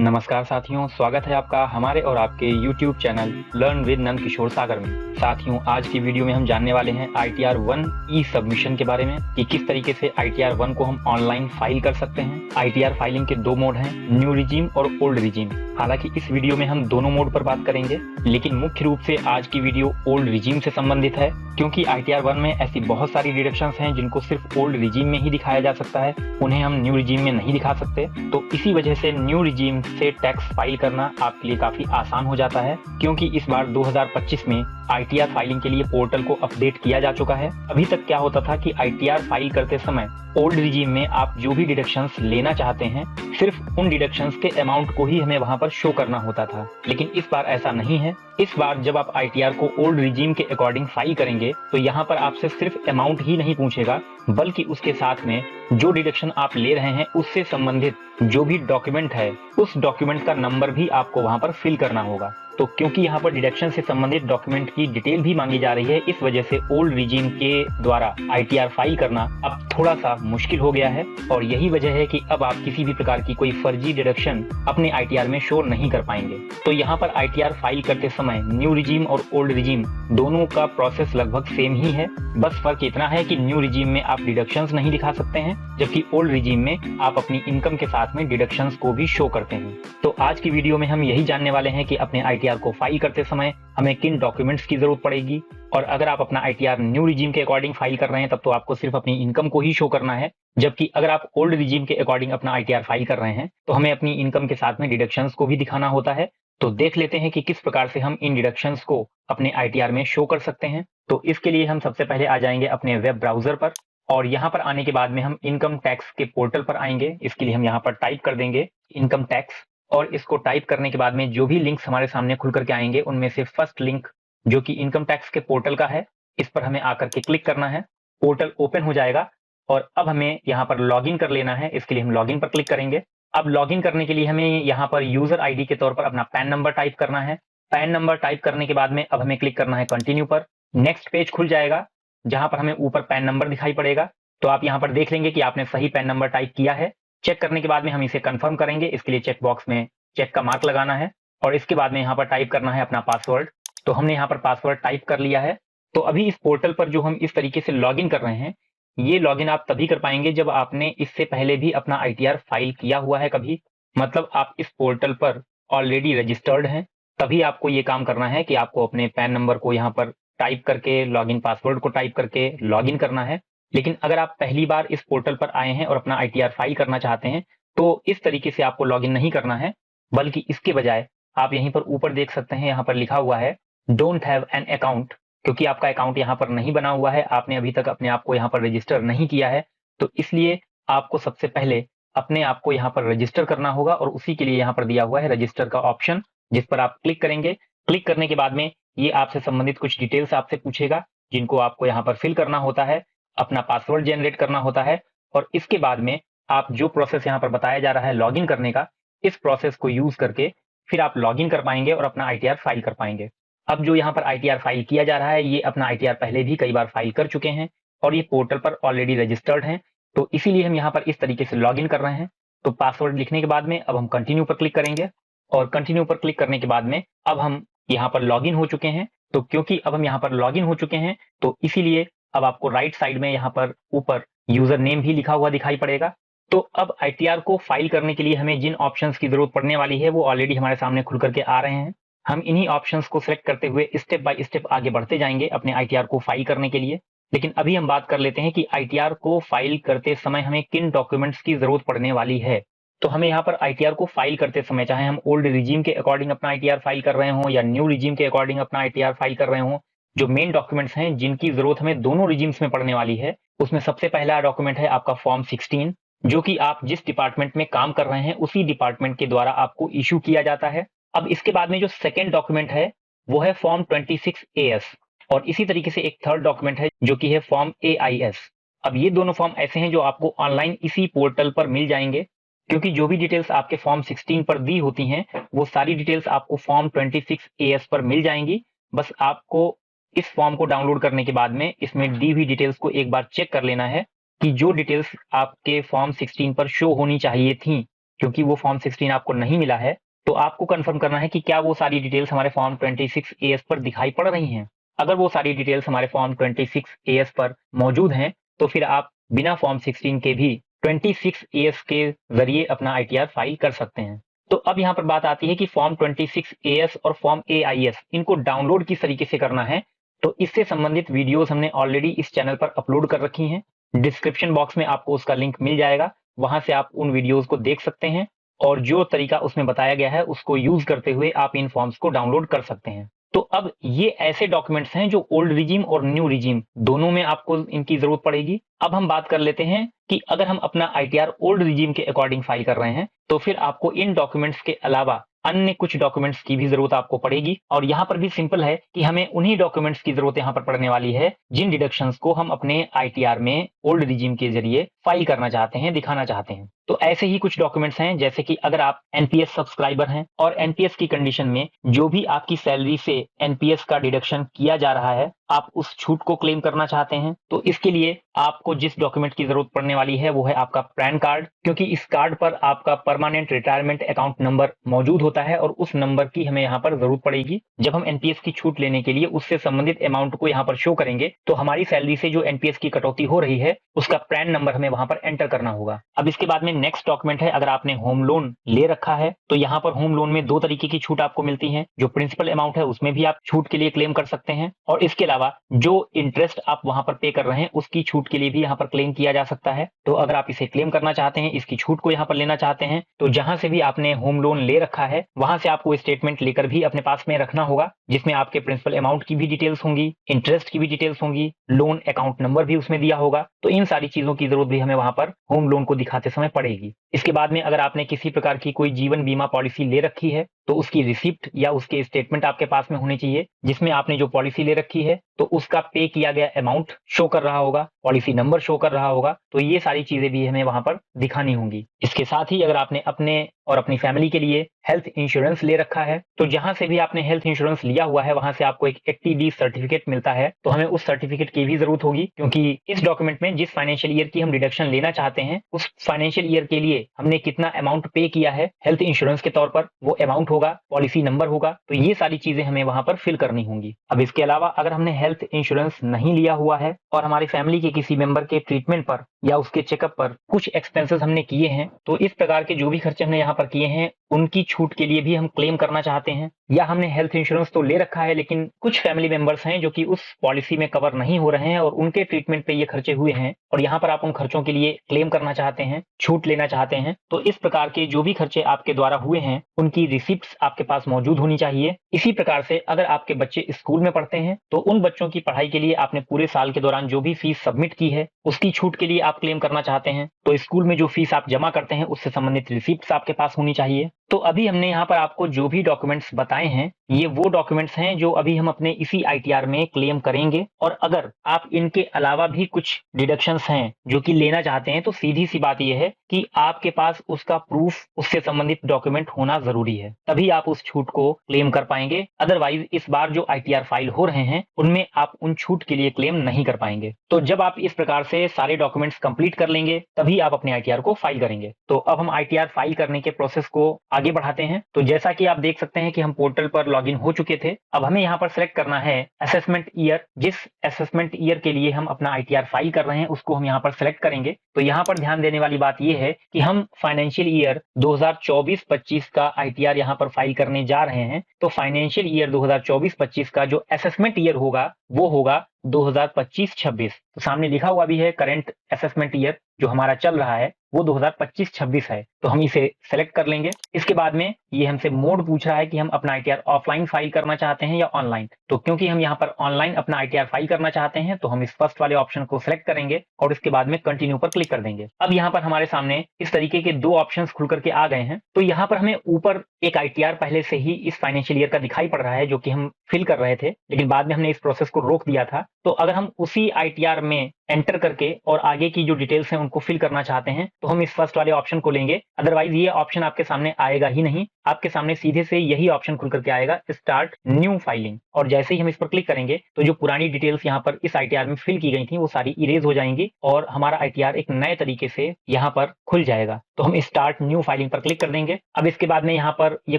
नमस्कार साथियों, स्वागत है आपका हमारे और आपके YouTube channel learn with Nand Kishore सागर में। साथियों, आज की वीडियो में हम जानने वाले हैं ITR 1 ई सबमिशन के बारे में कि किस तरीके से ITR 1 को हम ऑनलाइन फाइल कर सकते हैं। ITR फाइलिंग के दो मोड हैं, न्यू रिजीम और ओल्ड रिजीम। हालांकि इस वीडियो में हम दोनों मोड पर बात करेंगे, लेकिन मुख्य रूप से आज की वीडियो ओल्ड रिजीम से संबंधित है, क्योंकि ITR 1 में ऐसी बहुत सारी डिडक्शंस हैं जिनको सिर्फ ओल्ड रिजीम में ही दिखाया जा सकता है, उन्हें हम न्यू रिजीम में नहीं दिखा सकते। तो इसी वजह से न्यू रिजीम से टैक्स फाइल करना आपके लिए काफी आसान हो जाता है, क्योंकि इस बार 2025 में ITR फाइलिंग के लिए पोर्टल को अपडेट किया जा चुका है। अभी तक क्या होता था कि ITR फाइल करते समय ओल्ड रिजीम में आप जो भी डिडक्शंस लेना चाहते हैं, सिर्फ उन डिडक्शंस के अमाउंट को ही हमें वहां पर शो करना होता था, लेकिन इस बार ऐसा नहीं है। इस बार जब आप ITR को ओल्ड रिजीम के अकॉर्डिंग फाइल करेंगे तो यहाँ पर आपसे सिर्फ अमाउंट ही नहीं पूछेगा, बल्कि उसके साथ में जो डिडक्शन आप ले रहे हैं उससे संबंधित जो भी डॉक्यूमेंट है, उस डॉक्यूमेंट का नंबर भी आपको वहां पर फिल करना होगा। तो क्योंकि यहाँ पर डिडक्शन से संबंधित डॉक्यूमेंट की डिटेल भी मांगी जा रही है, इस वजह से ओल्ड रिजीम के द्वारा ITR फाइल करना अब थोड़ा सा मुश्किल हो गया है, और यही वजह है कि अब आप किसी भी प्रकार की कोई फर्जी डिडक्शन अपने ITR में शो नहीं कर पाएंगे। तो यहाँ पर ITR फाइल करते समय न्यू रिजीम और ओल्ड रिजीम दोनों का प्रोसेस लगभग सेम ही है। बस फर्क इतना है कि न्यू रिजीम में आप डिडक्शंस नहीं दिखा सकते हैं, जबकि ओल्ड रिजीम में आप अपनी इनकम के साथ में डिडक्शंस को भी शो करते हैं। तो आज की वीडियो में हम यही जानने वाले हैं कि अपने ITR को फाइल करते समय हमें किन डॉक्यूमेंट्स की जरूरत पड़ेगी, और अगर आप अपना ITR न्यू रिजीम के अकॉर्डिंग फाइल कर रहे हैं तब तो आपको सिर्फ अपनी इनकम को ही शो करना है, जबकि अगर आप ओल्ड रिजीम के अकॉर्डिंग अपना ITR फाइल कर रहे हैं तो हमें अपनी इनकम के साथ में डिडक्शंस को भी दिखाना होता है। तो देख लेते हैं कि किस प्रकार से हम इन डिडक्शंस को अपने ITR में शो कर सकते हैं। तो इसके लिए हम सबसे पहले आ जाएंगे अपने वेब ब्राउजर पर, और यहाँ पर आने के बाद में हम इनकम टैक्स के पोर्टल पर आएंगे। इसके लिए हम यहाँ पर टाइप कर देंगे इनकम टैक्स, और इसको टाइप करने के बाद में जो भी लिंक्स हमारे सामने खुल करके आएंगे उनमें से फर्स्ट लिंक जो कि इनकम टैक्स के पोर्टल का है, इस पर हमें आकर के क्लिक करना है। पोर्टल ओपन हो जाएगा और अब हमें यहाँ पर लॉगिन कर लेना है। इसके लिए हम लॉगिन पर क्लिक करेंगे। अब लॉगिन करने के लिए हमें यहाँ पर यूजर आईडी के तौर पर अपना पैन नंबर टाइप करना है। पैन नंबर टाइप करने के बाद में अब हमें क्लिक करना है कंटिन्यू पर। नेक्स्ट पेज खुल जाएगा जहां पर हमें ऊपर पैन नंबर दिखाई पड़ेगा। तो आप यहाँ पर देख लेंगे कि आपने सही पैन नंबर टाइप किया है। चेक करने के बाद में हम इसे कंफर्म करेंगे। इसके लिए चेक बॉक्स में चेक का मार्क लगाना है, और इसके बाद में यहाँ पर टाइप करना है अपना पासवर्ड। तो हमने यहाँ पर पासवर्ड टाइप कर लिया है। तो अभी इस पोर्टल पर जो हम इस तरीके से लॉगिन कर रहे हैं, ये लॉगिन आप तभी कर पाएंगे जब आपने इससे पहले भी अपना ITR फाइल किया हुआ है कभी, मतलब आप इस पोर्टल पर ऑलरेडी रजिस्टर्ड हैं। तभी आपको ये काम करना है कि आपको अपने पैन नंबर को यहाँ पर टाइप करके, लॉगिन पासवर्ड को टाइप करके लॉगिन करना है। लेकिन अगर आप पहली बार इस पोर्टल पर आए हैं और अपना ITR फाइल करना चाहते हैं तो इस तरीके से आपको लॉगिन नहीं करना है, बल्कि इसके बजाय आप यहीं पर ऊपर देख सकते हैं, यहाँ पर लिखा हुआ है डोंट हैव एन अकाउंट। क्योंकि आपका अकाउंट यहाँ पर नहीं बना हुआ है, आपने अभी तक अपने आप को यहाँ पर रजिस्टर नहीं किया है, तो इसलिए आपको सबसे पहले अपने आप को यहाँ पर रजिस्टर करना होगा, और उसी के लिए यहाँ पर दिया हुआ है रजिस्टर का ऑप्शन, जिस पर आप क्लिक करेंगे। क्लिक करने के बाद में ये आपसे संबंधित कुछ डिटेल्स आपसे पूछेगा, जिनको आपको यहाँ पर फिल करना होता है, अपना पासवर्ड जनरेट करना होता है, और इसके बाद में आप जो प्रोसेस यहाँ पर बताया जा रहा है लॉगिन करने का, इस प्रोसेस को यूज करके फिर आप लॉगिन कर पाएंगे और अपना ITR फाइल कर पाएंगे। अब जो यहाँ पर ITR फाइल किया जा रहा है, ये अपना ITR पहले भी कई बार फाइल कर चुके हैं और ये पोर्टल पर ऑलरेडी रजिस्टर्ड हैं, तो इसीलिए हम यहाँ पर इस तरीके से लॉगिन कर रहे हैं। तो पासवर्ड लिखने के बाद में अब हम कंटिन्यू पर क्लिक करेंगे, और कंटिन्यू पर क्लिक करने के बाद में अब हम यहाँ पर लॉगिन हो चुके हैं। तो क्योंकि अब हम यहाँ पर लॉगिन हो चुके हैं, तो इसीलिए अब आपको राइट साइड में यहाँ पर ऊपर यूजर नेम भी लिखा हुआ दिखाई पड़ेगा। तो अब ITR को फाइल करने के लिए हमें जिन ऑप्शंस की जरूरत पड़ने वाली है वो ऑलरेडी हमारे सामने खुल करके आ रहे हैं। हम इन्हीं ऑप्शंस को सिलेक्ट करते हुए स्टेप बाय स्टेप आगे बढ़ते जाएंगे अपने ITR को फाइल करने के लिए। लेकिन अभी हम बात कर लेते हैं कि ITR को फाइल करते समय हमें किन डॉक्यूमेंट्स की जरूरत पड़ने वाली है। तो हमें यहाँ पर ITR को फाइल करते समय, चाहे हम ओल्ड रिजीम के अकॉर्डिंग अपना ITR फाइल कर रहे हों या न्यू रिजीम के अकॉर्डिंग अपना ITR फाइल कर रहे हों, जो मेन डॉक्यूमेंट्स हैं जिनकी जरूरत हमें दोनों रिजीम्स में पड़ने वाली है, उसमें सबसे पहला डॉक्यूमेंट है आपका फॉर्म 16, जो कि आप जिस डिपार्टमेंट में काम कर रहे हैं उसी डिपार्टमेंट के द्वारा आपको इशू किया जाता है। अब इसके बाद में जो सेकेंड डॉक्यूमेंट है वो है फॉर्म 26AS, और इसी तरीके से एक थर्ड डॉक्यूमेंट है जो कि है फॉर्म AIS। अब ये दोनों फॉर्म ऐसे हैं जो आपको ऑनलाइन इसी पोर्टल पर मिल जाएंगे, क्योंकि जो भी डिटेल्स आपके फॉर्म 16 पर दी होती हैं वो सारी डिटेल्स आपको फॉर्म 26AS पर मिल जाएंगी। बस आपको इस फॉर्म को डाउनलोड करने के बाद में इसमें दी हुई डिटेल्स को एक बार चेक कर लेना है कि जो डिटेल्स आपके फॉर्म 16 पर शो होनी चाहिए थी, क्योंकि वो फॉर्म 16 आपको नहीं मिला है, तो आपको कंफर्म करना है कि क्या वो सारी डिटेल्स हमारे फॉर्म 26 एएस पर दिखाई पड़ रही हैं। अगर वो सारी डिटेल्स हमारे फॉर्म 26 एएस पर मौजूद हैं, तो फिर आप बिना फॉर्म 16 के भी 26 एएस के जरिए अपना आईटीआर फाइल कर सकते हैं। तो अब यहाँ पर बात आती है कि फॉर्म 26 एएस और फॉर्म एआईएस इनको डाउनलोड किस तरीके से करना है। तो इससे संबंधित वीडियोस हमने ऑलरेडी इस चैनल पर अपलोड कर रखी हैं। डिस्क्रिप्शन बॉक्स में आपको उसका लिंक मिल जाएगा, वहां से आप उन वीडियोस को देख सकते हैं और जो तरीका उसमें बताया गया है उसको यूज करते हुए आप इन फॉर्म्स को डाउनलोड कर सकते हैं। तो अब ये ऐसे डॉक्यूमेंट्स हैं जो ओल्ड रिजीम और न्यू रिजीम दोनों में आपको इनकी जरूरत पड़ेगी। अब हम बात कर लेते हैं कि अगर हम अपना आईटीआर ओल्ड रिजीम के अकॉर्डिंग फाइल कर रहे हैं, तो फिर आपको इन डॉक्यूमेंट्स के अलावा अन्य कुछ डॉक्यूमेंट्स की भी जरूरत आपको पड़ेगी। और यहाँ पर भी सिंपल है कि हमें उन्हीं डॉक्यूमेंट्स की जरूरत यहाँ पर पड़ने वाली है जिन डिडक्शंस को हम अपने आईटीआर में ओल्ड रिजीम के जरिए फाइल करना चाहते हैं, दिखाना चाहते हैं। तो ऐसे ही कुछ डॉक्यूमेंट्स हैं, जैसे कि अगर आप एनपीएस सब्सक्राइबर हैं और एनपीएस की कंडीशन में जो भी आपकी सैलरी से एनपीएस का डिडक्शन किया जा रहा है, आप उस छूट को क्लेम करना चाहते हैं, तो इसके लिए आपको जिस डॉक्यूमेंट की जरूरत पड़ने वाली है वो है आपका पैन कार्ड, क्योंकि इस कार्ड पर आपका परमानेंट रिटायरमेंट अकाउंट नंबर मौजूद होता है और उस नंबर की हमें यहाँ पर जरूरत पड़ेगी। जब हम एनपीएस की छूट लेने के लिए उससे संबंधित अमाउंट को यहाँ पर शो करेंगे, तो हमारी सैलरी से जो एनपीएस की कटौती हो रही है उसका पैन नंबर हमें वहां पर एंटर करना होगा। अब इसके बाद में नेक्स्ट डॉक्यूमेंट है, अगर आपने होम लोन ले रखा है तो यहाँ पर होम लोन में दो तरीके की छूट आपको मिलती है। जो प्रिंसिपल अमाउंट है उसमें भी आप छूट के लिए क्लेम कर सकते हैं, और इसके अलावा जो इंटरेस्ट आप वहां पर पे कर रहे हैं उसकी छूट के लिए भी यहाँ पर क्लेम किया जा सकता है। तो अगर आप इसे क्लेम करना चाहते हैं, इसकी छूट को यहाँ पर लेना चाहते हैं, तो जहां से भी आपने होम लोन ले रखा है वहां से आपको स्टेटमेंट लेकर भी अपने पास में रखना होगा, जिसमें आपके प्रिंसिपल अमाउंट की भी डिटेल्स होंगी, इंटरेस्ट की भी डिटेल्स होंगी, लोन अकाउंट नंबर भी उसमें दिया होगा। तो इन सारी चीजों की जरूरत भी हमें वहां पर होम लोन को दिखाते समय पड़ेगी। इसके बाद में अगर आपने किसी प्रकार की कोई जीवन बीमा पॉलिसी ले रखी है तो उसकी रिसिप्ट या उसके स्टेटमेंट आपके पास में होने चाहिए, जिसमें आपने जो पॉलिसी ले रखी है तो उसका पे किया गया अमाउंट शो कर रहा होगा, पॉलिसी नंबर शो कर रहा होगा। तो ये सारी चीजें भी हमें वहां पर दिखानी होंगी। इसके साथ ही अगर आपने अपने और अपनी फैमिली के लिए हेल्थ इंश्योरेंस ले रखा है, तो जहां से भी आपने हेल्थ इंश्योरेंस लिया हुआ है वहां से आपको एक 80D सर्टिफिकेट मिलता है, तो हमें उस सर्टिफिकेट की भी जरूरत होगी, क्योंकि इस डॉक्यूमेंट में जिस फाइनेंशियल ईयर की हम डिडक्शन लेना चाहते हैं उस फाइनेंशियल ईयर के लिए हमने कितना अमाउंट पे किया है हेल्थ इंश्योरेंस के तौर पर, वो अमाउंट होगा, पॉलिसी नंबर होगा। तो ये सारी चीजें हमें वहां पर फिल करनी होंगी। अब इसके अलावा अगर हमने हेल्थ इंश्योरेंस नहीं लिया हुआ है और हमारी फैमिली के किसी मेंबर के ट्रीटमेंट पर या उसके चेकअप पर कुछ एक्सपेंसेस हमने किए हैं, तो इस प्रकार के जो भी खर्चे हमने यहाँ पर किए हैं उनकी छूट के लिए भी हम क्लेम करना चाहते हैं। या हमने हेल्थ इंश्योरेंस तो ले रखा है लेकिन कुछ फैमिली मेंबर्स हैं जो कि उस पॉलिसी में कवर नहीं हो रहे हैं और उनके ट्रीटमेंट पे ये खर्चे हुए हैं, और यहाँ पर आप उन खर्चों के लिए क्लेम करना चाहते हैं, छूट लेना चाहते हैं। तो इस प्रकार के जो भी खर्चे आपके द्वारा हुए हैं उनकी रिसिप्ट्स आपके पास मौजूद होनी चाहिए। इसी प्रकार से अगर आपके बच्चे स्कूल में पढ़ते हैं तो उन बच्चों की पढ़ाई के लिए आपने पूरे साल के दौरान जो भी फीस सबमिट की है उसकी छूट के लिए आप क्लेम करना चाहते हैं, तो स्कूल में जो फीस आप जमा करते हैं उससे संबंधित रिसिप्ट्स आपके पास होनी चाहिए। तो अभी हमने यहाँ पर आपको जो भी डॉक्यूमेंट्स बताए हैं ये वो डॉक्यूमेंट्स हैं जो अभी हम अपने इसी आईटीआर में क्लेम करेंगे। और अगर आप इनके अलावा भी कुछ डिडक्शंस हैं जो कि लेना चाहते हैं तो सीधी सी बात यह है कि आपके पास उसका प्रूफ, उससे संबंधित डॉक्यूमेंट होना जरूरी है, तभी आप उस छूट को क्लेम कर पाएंगे। अदरवाइज इस बार जो आईटीआर फाइल हो रहे हैं उनमें आप उन छूट के लिए क्लेम नहीं कर पाएंगे। तो जब आप इस प्रकार से सारे डॉक्यूमेंट्स कंप्लीट कर लेंगे तभी आप अपने आईटीआर को फाइल करेंगे। तो अब हम आईटीआर फाइल करने के प्रोसेस को आगे बढ़ाते हैं। तो जैसा कि आप देख सकते हैं कि हम पोर्टल पर लॉगिन हो चुके थे। अब हमें यहाँ पर सिलेक्ट करना है असेसमेंट ईयर। जिस असेसमेंट ईयर के लिए हम अपना आईटीआर फाइल कर रहे हैं उसको हम यहाँ पर सिलेक्ट करेंगे। तो यहाँ पर ध्यान देने वाली बात यह है कि हम फाइनेंशियल ईयर 2024-25 का आईटीआर यहाँ पर फाइल करने जा रहे हैं। तो फाइनेंशियल ईयर 2024-25 का जो असेसमेंट ईयर होगा वो होगा 2025-26। तो सामने लिखा हुआ भी है करंट असेसमेंट ईयर जो हमारा चल रहा है वो 2025-26 है। तो हम इसे सेलेक्ट कर लेंगे। इसके बाद में ये हमसे मोड पूछ रहा है कि हम अपना आईटीआर ऑफलाइन फाइल करना चाहते हैं या ऑनलाइन। तो क्योंकि हम यहाँ पर ऑनलाइन अपना आईटीआर फाइल करना चाहते हैं तो हम इस फर्स्ट वाले ऑप्शन को सिलेक्ट करेंगे और इसके बाद में कंटिन्यू पर क्लिक कर देंगे। अब यहाँ पर हमारे सामने इस तरीके के दो ऑप्शन खुल करके आ गए हैं। तो यहाँ पर हमें ऊपर एक आईटीआर पहले से ही इस फाइनेंशियल ईयर का दिखाई पड़ रहा है जो कि हम फिल कर रहे थे, लेकिन बाद में हमने इस प्रोसेस को रोक दिया था। तो अगर हम उसी आईटीआर में एंटर करके और आगे की जो डिटेल्स हैं उनको फिल करना चाहते हैं तो हम इस फर्स्ट वाले ऑप्शन को लेंगे, अदरवाइज ये ऑप्शन आपके सामने आएगा ही नहीं। आपके सामने सीधे से यही ऑप्शन खुल करके आएगा, स्टार्ट न्यू फाइलिंग। और जैसे ही हम इस पर क्लिक करेंगे तो जो पुरानी डिटेल्स यहाँ पर इस आईटीआर में फिल की गई थी वो सारी इरेज हो जाएंगी और हमारा आईटीआर एक नए तरीके से यहाँ पर खुल जाएगा। तो हम स्टार्ट न्यू फाइलिंग पर क्लिक कर देंगे। अब इसके बाद में यहाँ पर ये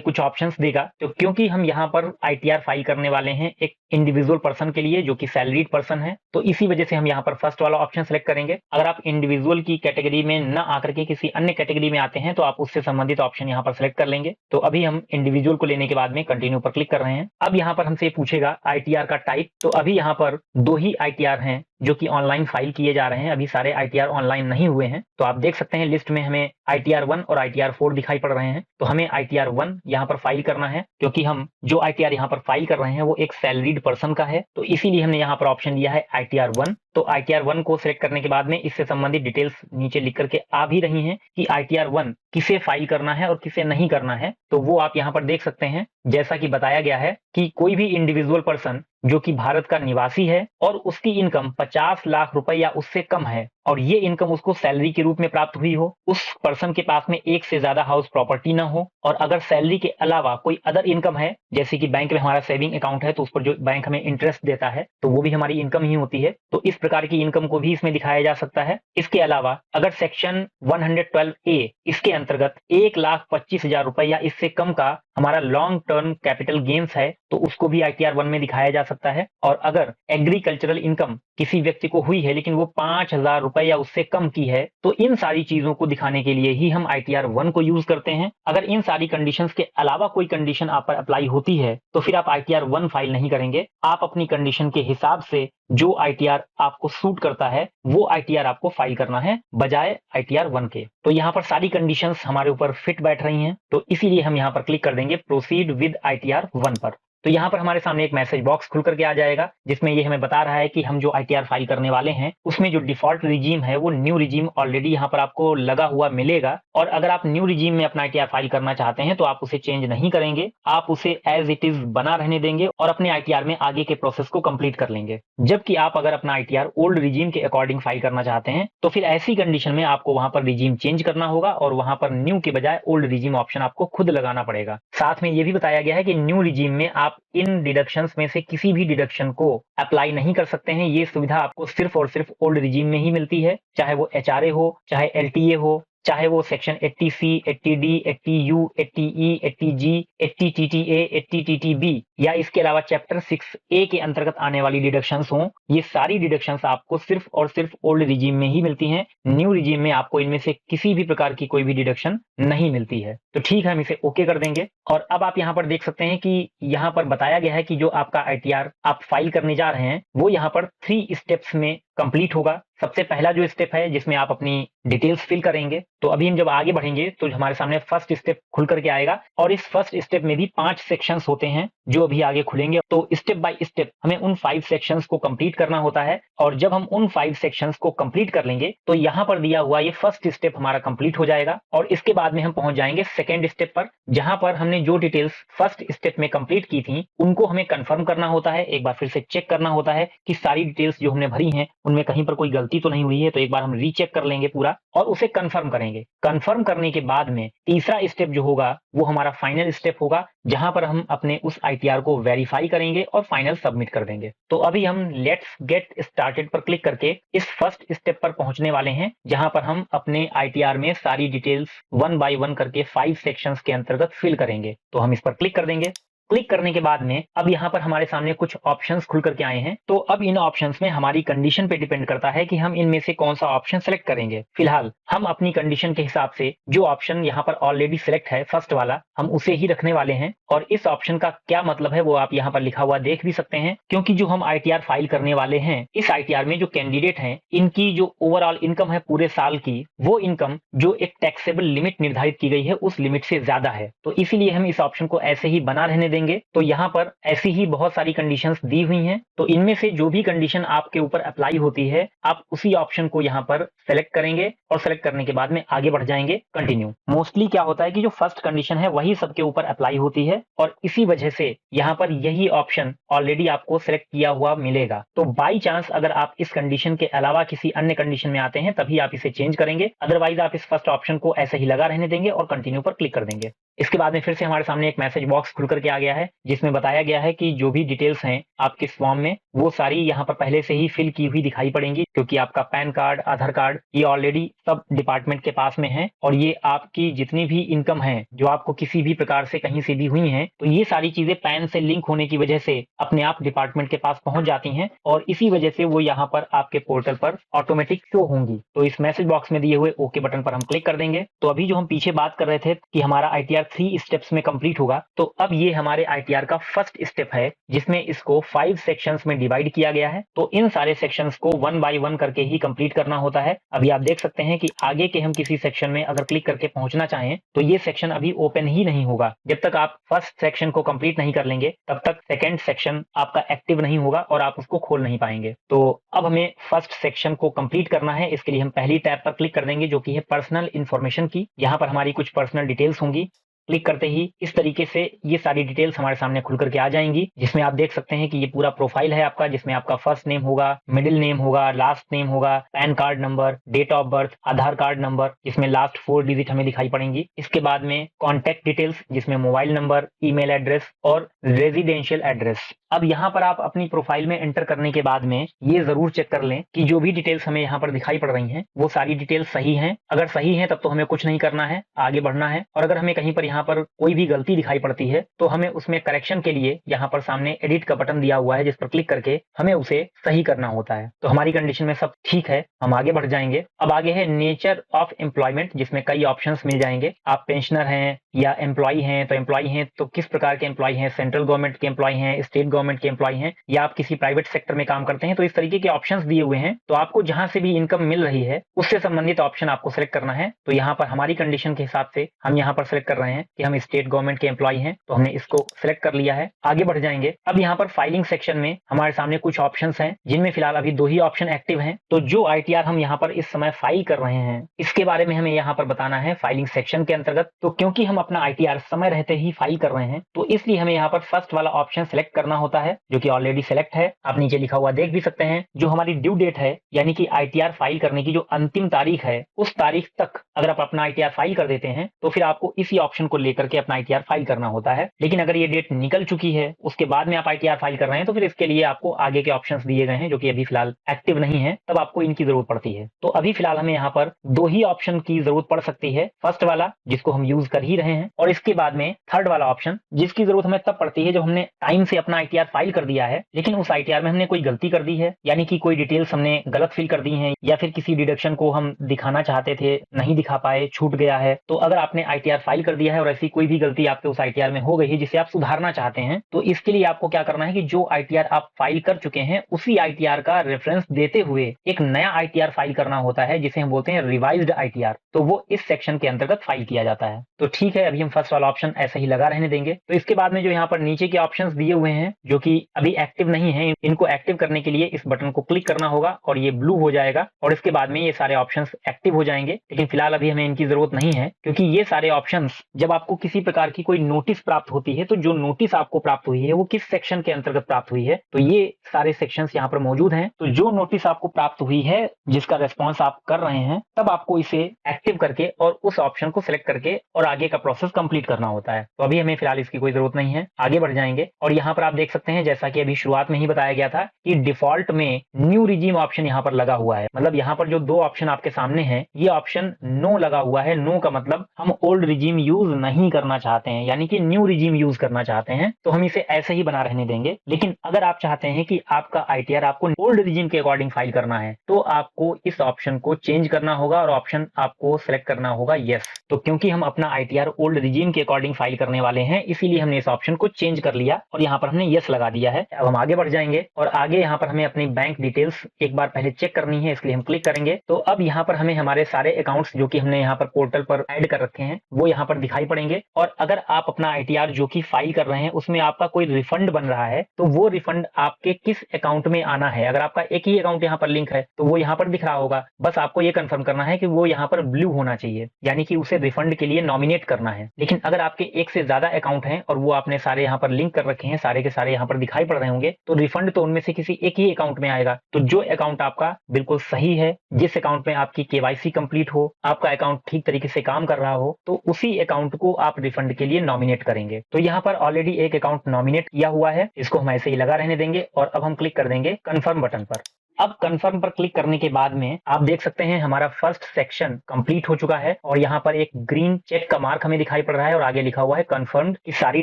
कुछ ऑप्शंस देगा, तो क्योंकि हम यहाँ पर आईटीआर फाइल करने वाले हैं एक इंडिविजुअल पर्सन के लिए जो कि सैलरीड पर्सन है, तो इसी वजह से हम यहाँ पर फर्स्ट वाला ऑप्शन सेलेक्ट करेंगे। अगर आप इंडिविजुअल की कैटेगरी में न आकर के किसी अन्य कैटेगरी में आते हैं तो आप उससे संबंधित ऑप्शन यहाँ पर सेलेक्ट कर लेंगे। तो अभी हम इंडिविजुअल को लेने के बाद में कंटिन्यू पर क्लिक कर रहे हैं। अब यहाँ पर हमसे पूछेगा आईटीआर का टाइप, तो अभी यहाँ पर 2 ही आईटीआर हैं जो कि ऑनलाइन फाइल किए जा रहे हैं, अभी सारे आईटीआर ऑनलाइन नहीं हुए हैं। तो आप देख सकते हैं लिस्ट में हमें आईटीआर 1 और आईटीआर 4 दिखाई पड़ रहे हैं। तो हमें आईटीआर 1 यहाँ पर फाइल करना है, क्योंकि हम जो आईटीआर यहाँ पर फाइल कर रहे हैं वो एक सैलरीड पर्सन का है, तो इसीलिए हमने यहाँ पर ऑप्शन लिया है आईटीआर 1। तो आईटीआर 1 को सिलेक्ट करने के बाद में इससे संबंधित डिटेल्स नीचे लिख करके आ भी रही हैं कि आईटीआर 1 किसे फाइल करना है और किसे नहीं करना है। तो वो आप यहाँ पर देख सकते हैं, जैसा कि बताया गया है कि कोई भी इंडिविजुअल पर्सन जो कि भारत का निवासी है और उसकी इनकम 50 लाख रुपए या उससे कम है और ये इनकम उसको सैलरी के रूप में प्राप्त हुई हो, उस पर्सन के पास में एक से ज्यादा हाउस प्रॉपर्टी ना हो, और अगर सैलरी के अलावा कोई अदर इनकम है, जैसे कि बैंक में हमारा सेविंग अकाउंट है तो उस पर जो बैंक हमें इंटरेस्ट देता है तो वो भी हमारी इनकम ही होती है, तो इस प्रकार की इनकम को भी इसमें दिखाया जा सकता है। इसके अलावा अगर सेक्शन 112A इसके अंतर्गत 1,25,000 रुपए या इससे कम का हमारा लॉन्ग टर्म कैपिटल गेन्स है तो उसको भी आईटीआर 1 में दिखाया जा सकता है। और अगर एग्रीकल्चरल इनकम किसी व्यक्ति को हुई है लेकिन वो 5,000 रुपए या उससे कम की है, तो इन सारी चीजों को दिखाने के लिए ही हम आईटीआर 1 को यूज करते हैं। अगर इन सारी कंडीशंस के अलावा कोई कंडीशन आप पर अप्लाई होती है तो फिर आप आईटीआर 1 फाइल नहीं करेंगे। आप अपनी कंडीशन के हिसाब से जो आईटीआर आपको सूट करता है वो आईटीआर आपको फाइल करना है बजाय आईटीआर 1 के। तो यहाँ पर सारी कंडीशंस हमारे ऊपर फिट बैठ रही हैं, तो इसीलिए हम यहाँ पर क्लिक कर देंगे प्रोसीड विद आईटीआर 1 पर। तो यहाँ पर हमारे सामने एक मैसेज बॉक्स खुल करके आ जाएगा जिसमें ये हमें बता रहा है कि हम जो आईटीआर फाइल करने वाले हैं उसमें जो डिफॉल्ट रिजीम है वो न्यू रिजीम ऑलरेडी यहाँ पर आपको लगा हुआ मिलेगा, और अगर आप न्यू रिजीम में अपना आईटीआर फाइल करना चाहते हैं तो आप उसे चेंज नहीं करेंगे, आप उसे एज इट इज बना रहने देंगे और अपने आईटीआर में आगे के प्रोसेस को कंप्लीट कर लेंगे। जबकि आप अगर अपना आईटीआर ओल्ड रिजीम के अकॉर्डिंग फाइल करना चाहते हैं तो फिर ऐसी कंडीशन में आपको वहां पर रिजीम चेंज करना होगा और वहां पर न्यू के बजाय ओल्ड रिजीम ऑप्शन आपको खुद लगाना पड़ेगा। साथ में ये भी बताया गया है कि न्यू रिजीम में आप इन डिडक्शंस में से किसी भी डिडक्शन को अप्लाई नहीं कर सकते हैं। ये सुविधा आपको सिर्फ और सिर्फ ओल्ड रिजीम में ही मिलती है, चाहे वो एचआरए हो, चाहे एलटीए हो, चाहे वो section 80C, 80D, 80U, 80E, 80G, 80TTA, 80TTB या इसके अलावा चैप्टर 6A के अंतर्गत आने वाली डिडक्शंस हों, ये सारी डिडक्शंस आपको सिर्फ और सिर्फ ओल्ड रिजीम में ही मिलती हैं। न्यू रिजीम में आपको इनमें से किसी भी प्रकार की कोई भी डिडक्शन नहीं मिलती है। तो ठीक है, हम इसे ओके कर देंगे। और अब आप यहाँ पर देख सकते हैं कि यहाँ पर बताया गया है कि जो आपका आईटीआर आप फाइल करने जा रहे हैं वो यहाँ पर 3 स्टेप्स में कंप्लीट होगा। सबसे पहला जो स्टेप है जिसमें आप अपनी डिटेल्स फिल करेंगे, तो अभी हम जब आगे बढ़ेंगे तो हमारे सामने फर्स्ट स्टेप खुल करके आएगा और इस फर्स्ट स्टेप में भी 5 सेक्शंस होते हैं जो अभी आगे खुलेंगे। तो स्टेप बाय स्टेप हमें उन 5 सेक्शंस को कंप्लीट करना होता है और जब हम उन 5 सेक्शंस को कंप्लीट कर लेंगे तो यहाँ पर दिया हुआ ये फर्स्ट स्टेप हमारा कंप्लीट हो जाएगा और इसके बाद में हम पहुंच जाएंगे सेकेंड स्टेप पर, जहां पर हमने जो डिटेल्स फर्स्ट स्टेप में कंप्लीट की थी उनको हमें कंफर्म करना होता है, एक बार फिर से चेक करना होता है कि सारी डिटेल्स जो हमने भरी हैं उनमें कहीं पर कोई गलती तो नहीं हुई है। तो एक बार हम रीचेक कर लेंगे पूरा और उसे कंफर्म करेंगे। कंफर्म करने के बाद में तीसरा स्टेप जो होगा वो हमारा फाइनल स्टेप होगा, जहां पर हम अपने उस आईटीआर को वेरीफाई करेंगे और फाइनल सबमिट कर देंगे। तो अभी हम लेट्स गेट स्टार्टेड पर क्लिक करके इस फर्स्ट स्टेप पर पहुंचने वाले हैं, जहां पर हम अपने आईटीआर में सारी डिटेल्स 1 बाय 1 करके 5 सेक्शंस के अंतर्गत फिल करेंगे। तो हम इस पर क्लिक कर देंगे। क्लिक करने के बाद में अब यहाँ पर हमारे सामने कुछ ऑप्शंस खुल करके आए हैं। तो अब इन ऑप्शंस में हमारी कंडीशन पे डिपेंड करता है कि हम इनमें से कौन सा ऑप्शन सेलेक्ट करेंगे। फिलहाल हम अपनी कंडीशन के हिसाब से जो ऑप्शन यहाँ पर ऑलरेडी सिलेक्ट है फर्स्ट वाला, हम उसे ही रखने वाले हैं। और इस ऑप्शन का क्या मतलब है वो आप यहाँ पर लिखा हुआ देख भी सकते हैं, क्योंकि जो हम आईटीआर फाइल करने वाले हैं इस आईटीआर में जो कैंडिडेट हैं इनकी जो ओवरऑल इनकम है पूरे साल की, वो इनकम जो एक टैक्सेबल लिमिट निर्धारित की गई है उस लिमिट से ज्यादा है। तो इसीलिए हम इस ऑप्शन को ऐसे ही बना रहने देंगे तो यहाँ पर ऐसी ही बहुत सारी कंडीशंस दी हुई हैं। तो इनमें से जो भी कंडीशन आपके ऊपर अप्लाई होती है आप उसी ऑप्शन को यहाँ पर सेलेक्ट करेंगे और सेलेक्ट करने के बाद में आगे बढ़ जाएंगे कंटिन्यू। मोस्टली क्या होता है कि जो फर्स्ट कंडीशन है वही सबके ऊपर अप्लाई होती है और इसी वजह से यहाँ पर यही ऑप्शन ऑलरेडी आपको सेलेक्ट किया हुआ मिलेगा। तो बाई चांस अगर आप इस कंडीशन के अलावा किसी अन्य कंडीशन में आते हैं तभी आप इसे चेंज करेंगे, अदरवाइज आप इस फर्स्ट ऑप्शन को ऐसे ही लगा रहने देंगे और कंटिन्यू पर क्लिक कर देंगे। इसके बाद में फिर से हमारे सामने एक मैसेज बॉक्स खुल करके आ गया है जिसमें बताया गया है कि जो भी डिटेल्स हैं आपके फॉर्म में वो सारी यहाँ पर पहले से ही फिल की हुई दिखाई पड़ेंगी, क्योंकि आपका पैन कार्ड, आधार कार्ड ये ऑलरेडी सब डिपार्टमेंट के पास में है और ये आपकी जितनी भी इनकम है जो आपको किसी भी प्रकार से कहीं से भी हुई है तो ये सारी चीजें पैन से लिंक होने की वजह से अपने आप डिपार्टमेंट के पास पहुंच जाती हैं और इसी वजह से वो यहाँ पर आपके पोर्टल पर ऑटोमेटिक शो होंगी। तो इस मैसेज बॉक्स में दिए हुए ओके बटन पर हम क्लिक कर देंगे। तो अभी जो हम पीछे बात कर रहे थे कि हमारा ITR 3 स्टेप्स में कंप्लीट होगा, तो अब ये हमारे ITR का फर्स्ट स्टेप है जिसमें इसको 5 सेक्शंस में डिवाइड किया गया है। तो इन सारे सेक्शंस को 1 बाय 1 करके ही कंप्लीट करना होता है। अभी आप देख सकते हैं कि आगे के हम किसी सेक्शन में अगर क्लिक करके पहुंचना चाहें तो ये सेक्शन अभी ओपन ही नहीं होगा। जब तक आप फर्स्ट सेक्शन को कंप्लीट नहीं कर लेंगे तब तक सेकेंड सेक्शन आपका एक्टिव नहीं होगा और आप उसको खोल नहीं पाएंगे। तो अब हमें फर्स्ट सेक्शन को कंप्लीट करना है। इसके लिए हम पहली टैब पर क्लिक कर देंगे जो कि है पर्सनल इंफॉर्मेशन की। यहाँ पर हमारी कुछ पर्सनल डिटेल्स होंगी। क्लिक करते ही इस तरीके से ये सारी डिटेल्स हमारे सामने खुल करके आ जाएंगी, जिसमें आप देख सकते हैं कि ये पूरा प्रोफाइल है आपका, जिसमें आपका फर्स्ट नेम होगा, मिडिल नेम होगा, लास्ट नेम होगा, PAN card number, date of birth, Aadhaar card number जिसमें लास्ट 4 डिजिट हमें दिखाई पड़ेंगी। इसके बाद में कॉन्टैक्ट डिटेल्स जिसमें मोबाइल नंबर, ईमेल एड्रेस और रेजिडेंशियल एड्रेस। अब यहाँ पर आप अपनी प्रोफाइल में एंटर करने के बाद में ये जरूर चेक कर लें कि जो भी डिटेल्स हमें यहाँ पर दिखाई पड़ रही हैं वो सारी डिटेल्स सही हैं। अगर सही है तब तो हमें कुछ नहीं करना है, आगे बढ़ना है। और अगर हमें कहीं पर यहाँ पर कोई भी गलती दिखाई पड़ती है तो हमें उसमें करेक्शन के लिए यहाँ पर सामने एडिट का बटन दिया हुआ है जिस पर क्लिक करके हमें उसे सही करना होता है। तो हमारी कंडीशन में सब ठीक है, हम आगे बढ़ जाएंगे। अब आगे है नेचर ऑफ एम्प्लॉयमेंट जिसमें कई ऑप्शंस मिल जाएंगे। आप पेंशनर हैं या एम्प्लॉय हैं, तो एम्प्लॉय हैं तो किस प्रकार के एम्प्लॉय हैं, सेंट्रल गवर्नमेंट के एम्प्लॉय हैं, स्टेट गवर्नमेंट के एम्प्लॉय हैं या आप किसी प्राइवेट सेक्टर में काम करते हैं, तो इस तरीके के ऑप्शंस दिए हुए हैं। तो आपको जहां से भी इनकम मिल रही है उससे संबंधित ऑप्शन आपको सेलेक्ट करना है। तो यहाँ पर हमारी कंडीशन के हिसाब से हम यहाँ पर सेलेक्ट कर रहे हैं कि हम स्टेट गवर्नमेंट के एम्प्लॉय हैं, तो हमने इसको सेलेक्ट कर लिया है। आगे बढ़ जाएंगे। अब यहाँ पर फाइलिंग सेक्शन में हमारे सामने कुछ ऑप्शंस हैं जिनमें फिलहाल अभी 2 ही ऑप्शन एक्टिव हैं। तो जो ITR हम यहाँ पर इस समय फाइल कर रहे हैं इसके बारे में हमें यहाँ पर बताना है फाइलिंग सेक्शन के अंतर्गत। तो क्योंकि हम अपना ITR समय रहते ही फाइल कर रहे हैं तो इसलिए हमें यहाँ पर फर्स्ट वाला ऑप्शन सेलेक्ट करना होता है जो कि ऑलरेडी सेलेक्ट है। आप नीचे लिखा हुआ देख भी सकते हैं। जो हमारी ड्यू डेट है यानी कि ITR फाइल करने की जो अंतिम तारीख है उस तारीख तक अगर आप अपना ITR फाइल कर देते हैं तो फिर आपको इसी ऑप्शन को लेकर के अपना ITR फाइल करना होता है। लेकिन अगर ये डेट निकल चुकी है उसके बाद में आप ITR फाइल कर रहे हैं तो फिर इसके लिए आपको आगे के ऑप्शंस दिए गए हैं जो कि अभी फिलहाल एक्टिव नहीं है, तब आपको इनकी जरूरत पड़ती है। तो अभी फिलहाल हमें यहाँ पर 2 ही ऑप्शन की जरूरत पड़ सकती है, फर्स्ट वाला जिसको हम यूज कर ही रहे हैं और इसके बाद में थर्ड वाला ऑप्शन जिसकी जरूरत हमें तब पड़ती है जब हमने टाइम से अपना ITR फाइल कर दिया है लेकिन उस ITR में हमने कोई गलती कर दी है, यानी कि कोई डिटेल्स हमने गलत फिल कर दी है या फिर किसी डिडक्शन को हम दिखाना चाहते थे नहीं दिखा पाए, छूट गया है। तो अगर आपने ITR फाइल कर दिया है और ऐसी कोई भी गलती आपके उस ITR में हो गई है जिसे आप सुधारना चाहते हैं तो इसके लिए आपको क्या करना है कि जो ITR आप फाइल कर चुके हैं उसी ITR का रेफरेंस देते हुए एक नया ITR फाइल करना होता है जिसे हम बोलते हैं रिवाइज्ड ITR। तो वो इस सेक्शन के अंतर्गत फाइल किया जाता है। तो ठीक है, अभी हम फर्स्ट वाला ऑप्शन ऐसे ही लगा रहने देंगे। तो इसके बाद में जो यहाँ पर नीचे के ऑप्शंस दिए हुए हैं जो कि अभी एक्टिव नहीं है, इनको एक्टिव करने के लिए इस बटन को क्लिक करना होगा और ये ब्लू हो जाएगा और इसके बाद में ये सारे ऑप्शंस एक्टिव हो जाएंगे। लेकिन फिलहाल अभी हमें इनकी जरूरत नहीं है क्योंकि ये सारे ऑप्शंस जब आपको किसी प्रकार की कोई नोटिस प्राप्त होती है तो जो नोटिस आपको प्राप्त हुई है वो किस सेक्शन के अंतर्गत प्राप्त हुई है, तो ये सारे सेक्शंस यहाँ पर मौजूद हैं। तो जो नोटिस आपको प्राप्त हुई है जिसका रेस्पॉन्स आप कर रहे हैं तब आपको इसे एक्टिव करके और उस ऑप्शन को सिलेक्ट करके और आगे का प्रोसेस कंप्लीट करना होता है। तो अभी हमें फिलहाल इसकी कोई जरूरत नहीं है, आगे बढ़ जाएंगे। और यहाँ पर आप देख सकते हैं जैसा कि अभी शुरुआत में ही बताया गया था कि डिफॉल्ट में न्यू रिजीम ऑप्शन यहाँ पर लगा हुआ है। मतलब यहाँ पर जो 2 ऑप्शन आपके सामने हैं ये ऑप्शन नो लगा हुआ है। नो का मतलब हम ओल्ड रिजीम यूज नहीं करना चाहते हैं, यानी कि न्यू रिजीम यूज करना चाहते हैं, तो हम इसे ऐसे ही बना रहने देंगे। लेकिन अगर आप चाहते हैं कि आपका ITR आपको ओल्ड रिजीम के अकॉर्डिंग फाइल करना है तो आपको इस ऑप्शन को चेंज करना होगा और ऑप्शन आपको सेलेक्ट करना होगा यस। तो क्योंकि हम अपना ITR ओल्ड रिजीम के अकॉर्डिंग फाइल करने वाले हैं इसीलिए हमने इस ऑप्शन को चेंज कर लिया और यहाँ पर हमने यस लगा दिया है। अब हम आगे बढ़ जाएंगे और आगे यहाँ पर हमें अपनी बैंक डिटेल्स एक बार पहले चेक करनी है, इसलिए हम क्लिक करेंगे। तो अब यहाँ पर हमें हमारे सारे अकाउंट्स जो कि हमने यहाँ पर पोर्टल पर ऐड कर रखे हैं वो यहाँ पर दिखाई दिखाई पड़ेंगे। और अगर आप अपना आईटीआर जो कि फाइल कर रहे हैं उसमें आपका कोई रिफंड बन रहा है तो वो रिफंड आपके किस अकाउंट में आना है। अगर आपका एक ही अकाउंट यहाँ पर लिंक है तो वो यहाँ पर दिख रहा होगा, बस आपको ये कंफर्म करना है कि वो यहाँ पर ब्लू होना चाहिए, यानी कि उसे रिफंड के लिए नॉमिनेट करना है। लेकिन अगर आपके एक से ज्यादा अकाउंट हैं और वो आपने सारे यहाँ पर लिंक कर रखे हैं, सारे के सारे यहाँ पर दिखाई पड़ रहे होंगे, तो रिफंड तो उनमें से किसी एक ही अकाउंट में आएगा। तो जो अकाउंट आपका बिल्कुल सही है, जिस अकाउंट में आपकी केवाईसी कंप्लीट हो, आपका अकाउंट ठीक तरीके से काम कर रहा हो, तो उसी अकाउंट को आप रिफंड के लिए नॉमिनेट करेंगे। तो यहाँ पर ऑलरेडी एक अकाउंट नॉमिनेट किया हुआ है, इसको हम ऐसे ही लगा रहने देंगे और अब हम क्लिक कर देंगे कंफर्म बटन पर। अब कंफर्म पर क्लिक करने के बाद में आप देख सकते हैं हमारा फर्स्ट सेक्शन कंप्लीट हो चुका है और यहाँ पर एक ग्रीन चेक का मार्क हमें दिखाई पड़ रहा है और आगे लिखा हुआ है कंफर्म्ड। की सारी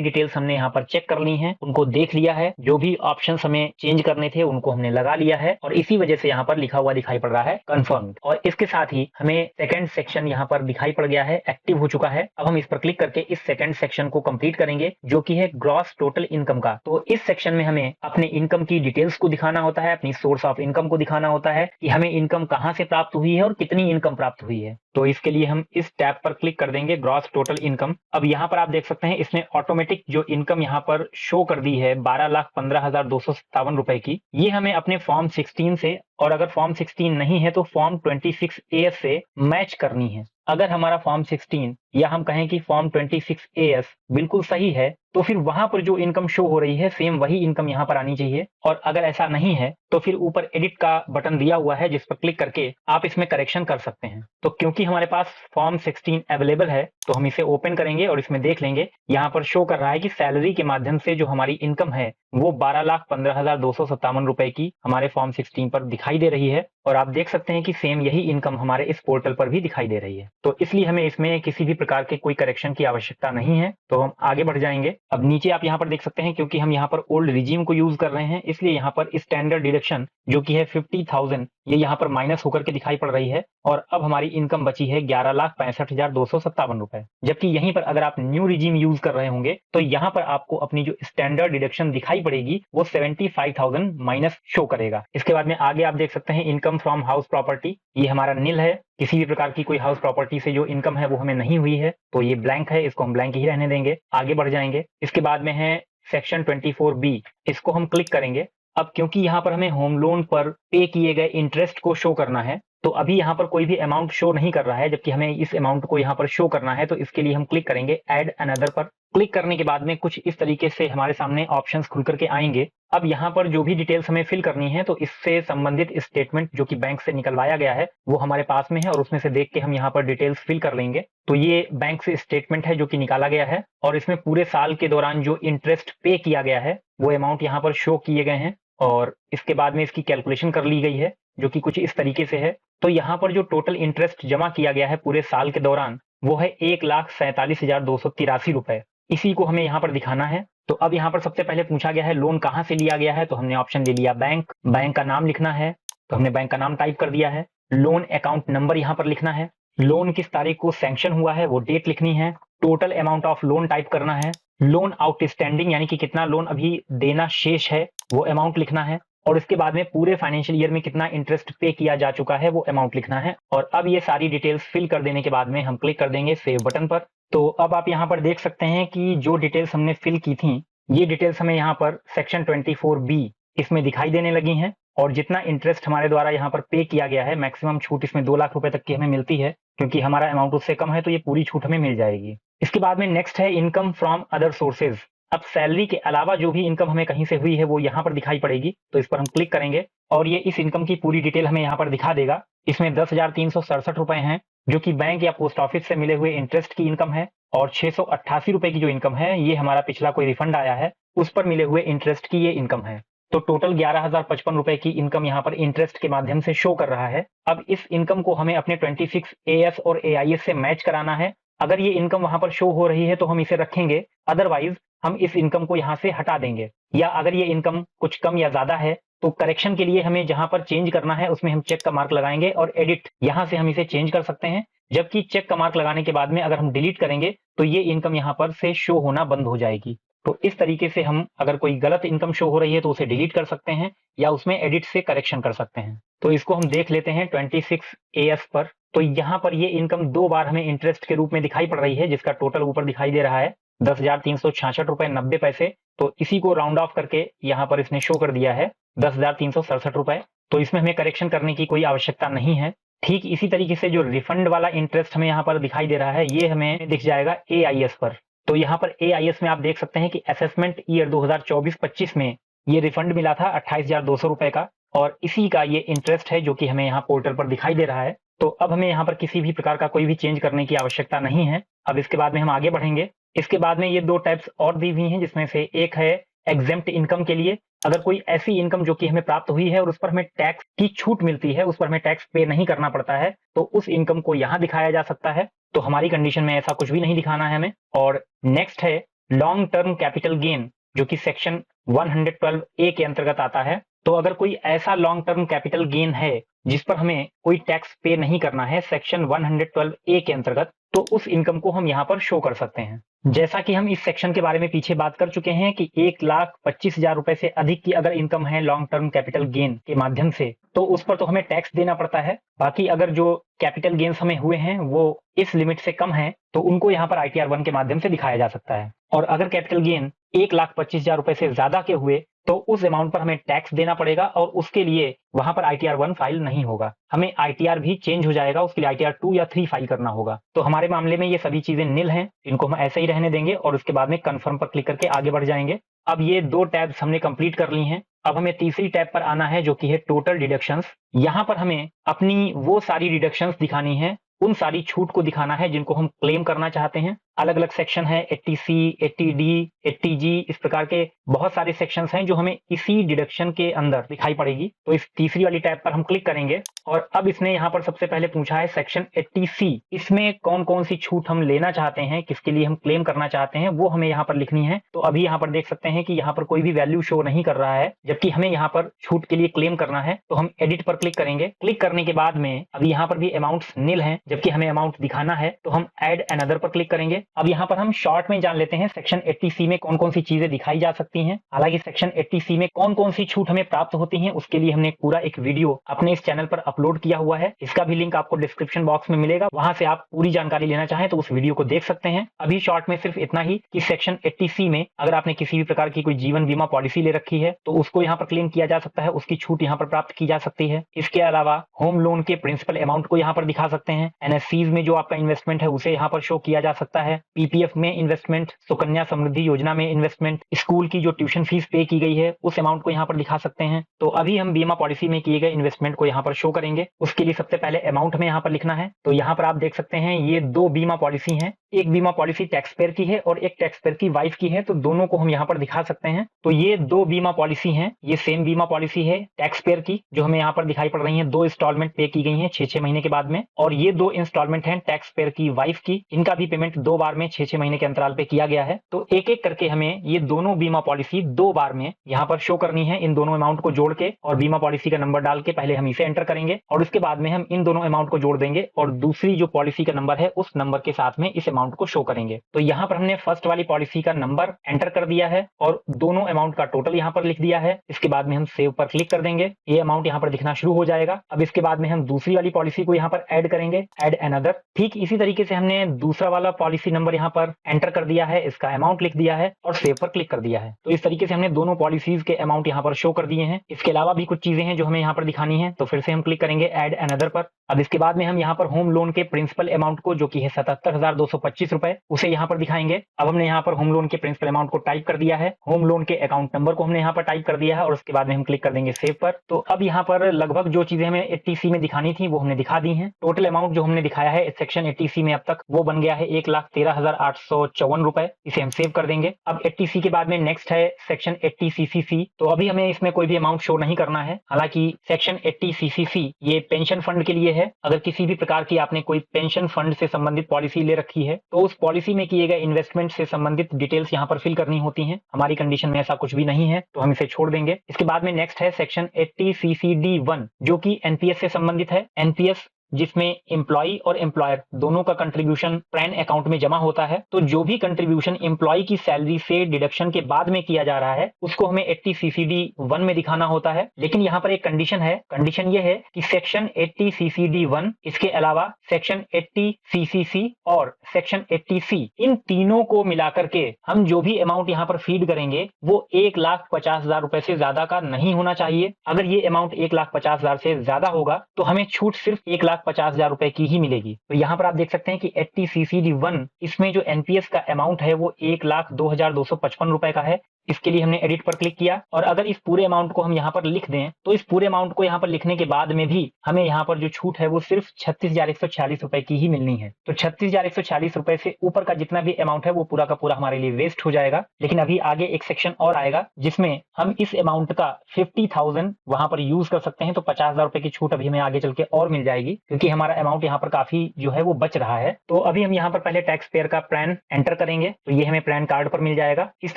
डिटेल्स हमने यहाँ पर चेक कर ली हैं, उनको देख लिया है, जो भी ऑप्शंस हमें चेंज करने थे उनको हमने लगा लिया है और इसी वजह से यहाँ पर लिखा हुआ दिखाई पड़ रहा है कंफर्म्ड। और इसके साथ ही हमें सेकंड सेक्शन यहाँ पर दिखाई पड़ गया है, एक्टिव हो चुका है। अब हम इस पर क्लिक करके इस सेकंड सेक्शन को कंप्लीट करेंगे जो कि है ग्रॉस टोटल इनकम का। तो इस सेक्शन में हमें अपने इनकम की डिटेल्स को दिखाना होता है, अपनी सोर्स ऑफ इनकम को दिखाना होता है कि हमें इनकम कहां से प्राप्त हुई है और कितनी इनकम प्राप्त हुई है। तो इसके लिए हम इस टैब पर क्लिक कर देंगे ग्रॉस टोटल इनकम। अब यहाँ पर आप देख सकते हैं इसने ऑटोमेटिक जो इनकम यहाँ पर शो कर दी है 12,15,257 रुपए की, ये हमें अपने फॉर्म 16 से, और अगर फॉर्म 16 नहीं है तो फॉर्म 26 AS से मैच करनी है। अगर हमारा फॉर्म 16 या हम कहें कि फॉर्म 26 AS बिल्कुल सही है तो फिर वहां पर जो इनकम शो हो रही है सेम वही इनकम यहाँ पर आनी चाहिए। और अगर ऐसा नहीं है तो फिर ऊपर एडिट का बटन दिया हुआ है जिस पर क्लिक करके आप इसमें करेक्शन कर सकते हैं। तो क्योंकि हमारे पास फॉर्म 16 अवेलेबल है तो हम इसे ओपन करेंगे और इसमें देख लेंगे, यहाँ पर शो कर रहा है कि सैलरी के माध्यम से जो हमारी इनकम है वो 12,15,257 रुपए की हमारे फॉर्म 16 पर दिखाई दे रही है। और आप देख सकते हैं कि सेम यही इनकम हमारे इस पोर्टल पर भी दिखाई दे रही है। तो इसलिए हमें इसमें किसी भी प्रकार के कोई करेक्शन की आवश्यकता नहीं है। तो हम आगे बढ़ जाएंगे। अब नीचे आप यहाँ पर देख सकते हैं क्योंकि हम यहाँ पर ओल्ड रिजीम को यूज कर रहे हैं इसलिए यहाँ पर स्टैंडर्ड डिडक्शन जो कि है 50,000 ये यहाँ पर माइनस होकर के दिखाई पड़ रही है और अब हमारी इनकम बची है 11,65,257 रुपए। जबकि यहीं पर अगर आप न्यू रिजीम यूज कर रहे होंगे तो यहाँ पर आपको अपनी जो स्टैंडर्ड डिडक्शन दिखाई पड़ेगी वो 75,000 माइनस शो करेगा। इसके बाद में आगे आप देख सकते हैं इनकम फ्रॉम हाउस प्रॉपर्टी, ये हमारा नील है, किसी भी प्रकार की कोई हाउस प्रॉपर्टी से जो इनकम है वो हमें नहीं हुई है तो ये ब्लैंक है, इसको हम ब्लैंक ही रहने देंगे। आगे बढ़ जाएंगे। इसके बाद में है सेक्शन 24B, इसको हम क्लिक करेंगे। अब क्योंकि यहाँ पर हमें होम लोन पर पे किए गए इंटरेस्ट को शो करना है तो अभी यहाँ पर कोई भी अमाउंट शो नहीं कर रहा है, जबकि हमें इस अमाउंट को यहाँ पर शो करना है। तो इसके लिए हम क्लिक करेंगे ऐड अनदर पर। क्लिक करने के बाद में कुछ इस तरीके से हमारे सामने ऑप्शंस खुल करके आएंगे। अब यहाँ पर जो भी डिटेल्स हमें फिल करनी है तो इससे संबंधित स्टेटमेंट जो कि बैंक से निकलवाया गया है वो हमारे पास में है और उसमें से देख के हम यहाँ पर डिटेल्स फिल कर लेंगे। तो ये बैंक से स्टेटमेंट है जो कि निकाला गया है और इसमें पूरे साल के दौरान जो इंटरेस्ट पे किया गया है वो अमाउंट यहाँ पर शो किए गए हैं और इसके बाद में इसकी कैलकुलेशन कर ली गई है जो कि कुछ इस तरीके से है। तो यहाँ पर जो टोटल इंटरेस्ट जमा किया गया है पूरे साल के दौरान वो है 1,47,283 रुपए। इसी को हमें यहाँ पर दिखाना है। तो अब यहाँ पर सबसे पहले पूछा गया है लोन कहाँ से लिया गया है, तो हमने ऑप्शन ले लिया बैंक। बैंक का नाम लिखना है तो हमने बैंक का नाम टाइप कर दिया है। लोन अकाउंट नंबर यहाँ पर लिखना है। लोन किस तारीख को सैंक्शन हुआ है वो डेट लिखनी है। Total amount of loan type करना है। लोन आउटस्टैंडिंग यानी कि कितना लोन अभी देना शेष है वो अमाउंट लिखना है और इसके बाद में पूरे फाइनेंशियल ईयर में कितना इंटरेस्ट पे किया जा चुका है वो अमाउंट लिखना है। और अब ये सारी डिटेल्स फिल कर देने के बाद में हम क्लिक कर देंगे सेव बटन पर। तो अब आप यहाँ पर देख सकते हैं कि जो डिटेल्स हमने फिल की थी ये डिटेल्स हमें यहाँ पर सेक्शन 24B इसमें दिखाई देने लगी हैं और जितना इंटरेस्ट हमारे द्वारा यहाँ पर पे किया गया है मैक्सिमम छूट इसमें 2 लाख रुपए तक की हमें मिलती है। क्योंकि हमारा अमाउंट उससे कम है तो ये पूरी छूट हमें मिल जाएगी। इसके बाद में नेक्स्ट है इनकम फ्रॉम अदर सोर्सेज। अब सैलरी के अलावा जो भी इनकम हमें कहीं से हुई है वो यहाँ पर दिखाई पड़ेगी। तो इस पर हम क्लिक करेंगे और ये इस इनकम की पूरी डिटेल हमें यहाँ पर दिखा देगा। इसमें 10,367 रुपए हैं जो कि बैंक या पोस्ट ऑफिस से मिले हुए इंटरेस्ट की इनकम है और 688 रुपए की जो इनकम है ये हमारा पिछला कोई रिफंड आया है उस पर मिले हुए इंटरेस्ट की ये इनकम है। तो टोटल 11,055 रुपए की इनकम यहाँ पर इंटरेस्ट के माध्यम से शो कर रहा है। अब इस इनकम को हमें अपने 26 AS और AIS से मैच कराना है। अगर ये इनकम वहां पर शो हो रही है तो हम इसे रखेंगे, अदरवाइज हम इस इनकम को यहाँ से हटा देंगे। या अगर ये इनकम कुछ कम या ज्यादा है तो करेक्शन के लिए हमें जहां पर चेंज करना है उसमें हम चेक का मार्क लगाएंगे और एडिट यहाँ से हम इसे चेंज कर सकते हैं। जबकि चेक का मार्क लगाने के बाद में अगर हम डिलीट करेंगे तो ये इनकम यहाँ पर से शो होना बंद हो जाएगी। तो इस तरीके से हम अगर कोई गलत इनकम शो हो रही है तो उसे डिलीट कर सकते हैं या उसमें एडिट से करेक्शन कर सकते हैं। तो इसको हम देख लेते हैं 26 AS पर। तो यहाँ पर ये इनकम 2 बार हमें इंटरेस्ट के रूप में दिखाई पड़ रही है, जिसका टोटल ऊपर दिखाई दे रहा है 10,366.90 रुपए। तो इसी को राउंड ऑफ करके यहाँ पर इसने शो कर दिया है 10,367 रुपए। तो इसमें हमें करेक्शन करने की कोई आवश्यकता नहीं है। ठीक इसी तरीके से जो रिफंड वाला इंटरेस्ट हमें यहाँ पर दिखाई दे रहा है, ये हमें दिख जाएगा AIS पर। तो यहाँ पर AIS में आप देख सकते हैं कि असेसमेंट ईयर 2024-25 में ये रिफंड मिला था 28,200 रुपए का, और इसी का ये इंटरेस्ट है जो कि हमें यहाँ पोर्टल पर दिखाई दे रहा है। तो अब हमें यहाँ पर किसी भी प्रकार का कोई भी चेंज करने की आवश्यकता नहीं है। अब इसके बाद में हम आगे बढ़ेंगे। इसके बाद में ये 2 टाइप्स और दी हुई हैं, जिसमें से एक है एग्जेम्प्ट इनकम के लिए। अगर कोई ऐसी इनकम जो कि हमें प्राप्त हुई है और उस पर हमें टैक्स की छूट मिलती है, उस पर हमें टैक्स पे नहीं करना पड़ता है, तो उस इनकम को यहाँ दिखाया जा सकता है। तो हमारी कंडीशन में ऐसा कुछ भी नहीं दिखाना है हमें। और नेक्स्ट है लॉन्ग टर्म कैपिटल गेन, जो कि सेक्शन 112A के अंतर्गत आता है। तो अगर कोई ऐसा लॉन्ग टर्म कैपिटल गेन है जिस पर हमें कोई टैक्स पे नहीं करना है सेक्शन 112A के अंतर्गत, तो उस इनकम को हम यहाँ पर शो कर सकते हैं। जैसा कि हम इस सेक्शन के बारे में पीछे बात कर चुके हैं कि 1,25,000 रुपए से अधिक की अगर इनकम है लॉन्ग टर्म कैपिटल गेन के माध्यम से, तो उस पर तो हमें टैक्स देना पड़ता है। बाकी अगर जो कैपिटल गेन्स हमें हुए हैं वो इस लिमिट से कम है, तो उनको यहाँ पर ITR 1 के माध्यम से दिखाया जा सकता है। और अगर कैपिटल गेन 1,25,000 रुपए से ज्यादा के हुए, तो उस अमाउंट पर हमें टैक्स देना पड़ेगा, और उसके लिए वहां पर ITR 1 फाइल नहीं होगा, हमें ITR भी चेंज हो जाएगा, उसके लिए ITR 2 या 3 फाइल करना होगा। तो हमारे मामले में ये सभी चीजें निल हैं, इनको हम ऐसे ही रहने देंगे और उसके बाद में कंफर्म पर क्लिक करके आगे बढ़ जाएंगे। अब ये 2 टैब्स हमने कंप्लीट कर ली हैं। अब हमें तीसरी टैब पर आना है, जो कि है टोटल डिडक्शंस। यहाँ पर हमें अपनी वो सारी डिडक्शंस दिखानी है, उन सारी छूट को दिखाना है जिनको हम क्लेम करना चाहते हैं। अलग अलग सेक्शन है, 80C, 80D, 80G, इस प्रकार के बहुत सारे सेक्शंस हैं जो हमें इसी डिडक्शन के अंदर दिखाई पड़ेगी। तो इस तीसरी वाली टैब पर हम क्लिक करेंगे, और अब इसने यहाँ पर सबसे पहले पूछा है सेक्शन 80C, इसमें कौन कौन सी छूट हम लेना चाहते हैं, किसके लिए हम क्लेम करना चाहते हैं, वो हमें यहाँ पर लिखनी है। तो अभी यहाँ पर देख सकते हैं कि यहाँ पर कोई भी वैल्यू शो नहीं कर रहा है, जबकि हमें यहाँ पर छूट के लिए क्लेम करना है। तो हम एडिट पर क्लिक करेंगे। क्लिक करने के बाद में अभी यहाँ पर भी अमाउंट्स निल हैं, जबकि हमें अमाउंट दिखाना है, तो हम ऐड अनदर पर क्लिक करेंगे। अब यहाँ पर हम शॉर्ट में जान लेते हैं सेक्शन 80C में कौन कौन सी चीजें दिखाई जा सकती हैं। हालांकि सेक्शन 80C में कौन कौन सी छूट हमें प्राप्त होती हैं, उसके लिए हमने पूरा एक वीडियो अपने इस चैनल पर अपलोड किया हुआ है। इसका भी लिंक आपको डिस्क्रिप्शन बॉक्स में मिलेगा, वहां से आप पूरी जानकारी लेना चाहें तो उस वीडियो को देख सकते हैं। अभी शॉर्ट में सिर्फ इतना ही कि सेक्शन 80C में अगर आपने किसी भी प्रकार की कोई जीवन बीमा पॉलिसी ले रखी है, तो उसको यहाँ पर क्लेम किया जा सकता है, उसकी छूट यहाँ पर प्राप्त की जा सकती है। इसके अलावा होम लोन के प्रिंसिपल अमाउंट को यहाँ पर दिखा सकते हैं। NSCs में जो आपका इन्वेस्टमेंट है उसे यहाँ पर शो किया जा सकता है। PPF में इन्वेस्टमेंट, सुकन्या समृद्धि योजना में इन्वेस्टमेंट, स्कूल की जो ट्यूशन फीस पे की गई है उस अमाउंट को यहाँ पर दिखा सकते हैं। तो अभी हम बीमा पॉलिसी में किए गए इन्वेस्टमेंट को यहाँ पर शो करेंगे। उसके लिए सबसे पहले अमाउंट में यहाँ पर लिखना है। तो यहाँ पर आप देख सकते हैं ये 2 बीमा पॉलिसी हैं, एक बीमा पॉलिसी टैक्स पेयर की है और एक टैक्स पेयर की वाइफ की है, तो दोनों को हम यहाँ पर दिखा सकते हैं। तो ये 2 बीमा पॉलिसी हैं, ये सेम बीमा पॉलिसी है टैक्स पेयर की, जो हमें यहाँ पर दिखाई पड़ रही है। 2 इंस्टॉलमेंट पे की गई हैं 6-6 महीने के बाद में, और ये 2 इंस्टॉलमेंट हैं टैक्स पेयर की वाइफ की, इनका भी पेमेंट 2 बार में 6-6 महीने के अंतराल पे किया गया है। तो एक एक करके हमें ये दोनों बीमा पॉलिसी 2 बार में यहाँ पर शो करनी है। इन दोनों अमाउंट को जोड़ के और बीमा पॉलिसी का नंबर डाल के पहले हम इसे एंटर करेंगे, और उसके बाद में हम इन दोनों अमाउंट को जोड़ देंगे और दूसरी जो पॉलिसी का नंबर है उस नंबर के साथ में इस अमाउंट को शो करेंगे। तो यहाँ पर हमने फर्स्ट वाली पॉलिसी का नंबर एंटर कर दिया है और दोनों अमाउंट का टोटल यहाँ पर लिख दिया है। इसके बाद में हम सेव पर क्लिक कर देंगे, ये अमाउंट यहाँ पर दिखना शुरू हो जाएगा। अब इसके बाद में हम दूसरी वाली पॉलिसी को यहाँ पर ऐड करेंगे, ऐड अनदर। ठीक इसी तरीके से हमने दूसरा वाला पॉलिसी नंबर यहाँ पर एंटर कर दिया है, इसका अमाउंट लिख दिया है और सेव पर क्लिक कर दिया है। तो इस तरीके से हमने दोनों पॉलिसीज के अमाउंट यहाँ पर शो कर दिए हैं। इसके अलावा भी कुछ चीजें हैं जो हमें यहाँ पर दिखानी है, तो फिर से हम क्लिक करेंगे ऐड अनदर पर। अब इसके बाद में हम यहाँ पर होम लोन के प्रिंसिपल अमाउंट को, जो कि है 77,225 रुपए, उसे यहाँ पर दिखाएंगे। अब हमने यहाँ पर होम लोन के प्रिंसिपल अमाउंट को टाइप कर दिया है, होम लोन के अकाउंट नंबर को हमने यहाँ पर टाइप कर दिया है और उसके बाद में हम क्लिक कर देंगे सेव पर। तो अब यहाँ पर लगभग जो चीजें हमें 80C में दिखानी थी वो हमने दिखा दी हैं। टोटल अमाउंट जो हमने दिखाया है सेक्शन 80C में अब तक वो बन गया है 1,13,854 रुपए। इसे हम सेव कर देंगे। अब 80C के बाद में नेक्स्ट है सेक्शन 80CCC। तो अभी हमें इसमें कोई भी अमाउंट शो नहीं करना है। हालांकि सेक्शन 80CCC ये पेंशन फंड के लिए है। अगर किसी भी प्रकार की आपने कोई पेंशन फंड से संबंधित पॉलिसी ले रखी है तो उस पॉलिसी में किए गए इन्वेस्टमेंट से संबंधित डिटेल्स यहाँ पर फिल करनी होती हैं। हमारी कंडीशन में ऐसा कुछ भी नहीं है तो हम इसे छोड़ देंगे। इसके बाद में नेक्स्ट है सेक्शन 80CCD1 जो कि एनपीएस से संबंधित है। एनपीएस जिसमें एम्प्लॉय और एम्प्लॉयर दोनों का कंट्रीब्यूशन प्रैन अकाउंट में जमा होता है। तो जो भी कंट्रीब्यूशन एम्प्लॉय की सैलरी से डिडक्शन के बाद में किया जा रहा है उसको हमें 80 CCD 1 में दिखाना होता है। लेकिन यहाँ पर एक कंडीशन है, कंडीशन ये है कि सेक्शन 80 CCD 1 इसके अलावा सेक्शन 80 CCC और सेक्शन 80C इन तीनों को मिलाकर के हम जो भी अमाउंट यहाँ पर फीड करेंगे वो 1,50,000 रुपए से ज्यादा का नहीं होना चाहिए। अगर ये अमाउंट 1,50,000 से ज्यादा होगा तो हमें छूट सिर्फ 1,50,000 रुपए की ही मिलेगी। तो यहाँ पर आप देख सकते हैं कि 80 CCD 1 इसमें जो एनपीएस का अमाउंट है वो 1,02,255 रुपए का है। इसके लिए हमने एडिट पर क्लिक किया और अगर इस पूरे अमाउंट को हम यहाँ पर लिख दें तो इस पूरे अमाउंट को यहाँ पर लिखने के बाद में भी हमें यहाँ पर जो छूट है वो सिर्फ 36,146 रुपए की ही मिलनी है। तो 36,146 रुपए से ऊपर का जितना भी अमाउंट है वो पूरा का पूरा हमारे लिए वेस्ट हो जाएगा। लेकिन अभी आगे एक सेक्शन और आएगा जिसमें हम इस अमाउंट का 50,000 वहां पर यूज कर सकते हैं। तो 50,000 रुपए की छूट अभी हमें आगे चल के और मिल जाएगी क्योंकि हमारा अमाउंट यहाँ पर काफी जो है वो बच रहा है। तो अभी हम यहाँ पर पहले टैक्स पेयर का पैन एंटर करेंगे तो ये हमें पैन कार्ड पर मिल जाएगा। इस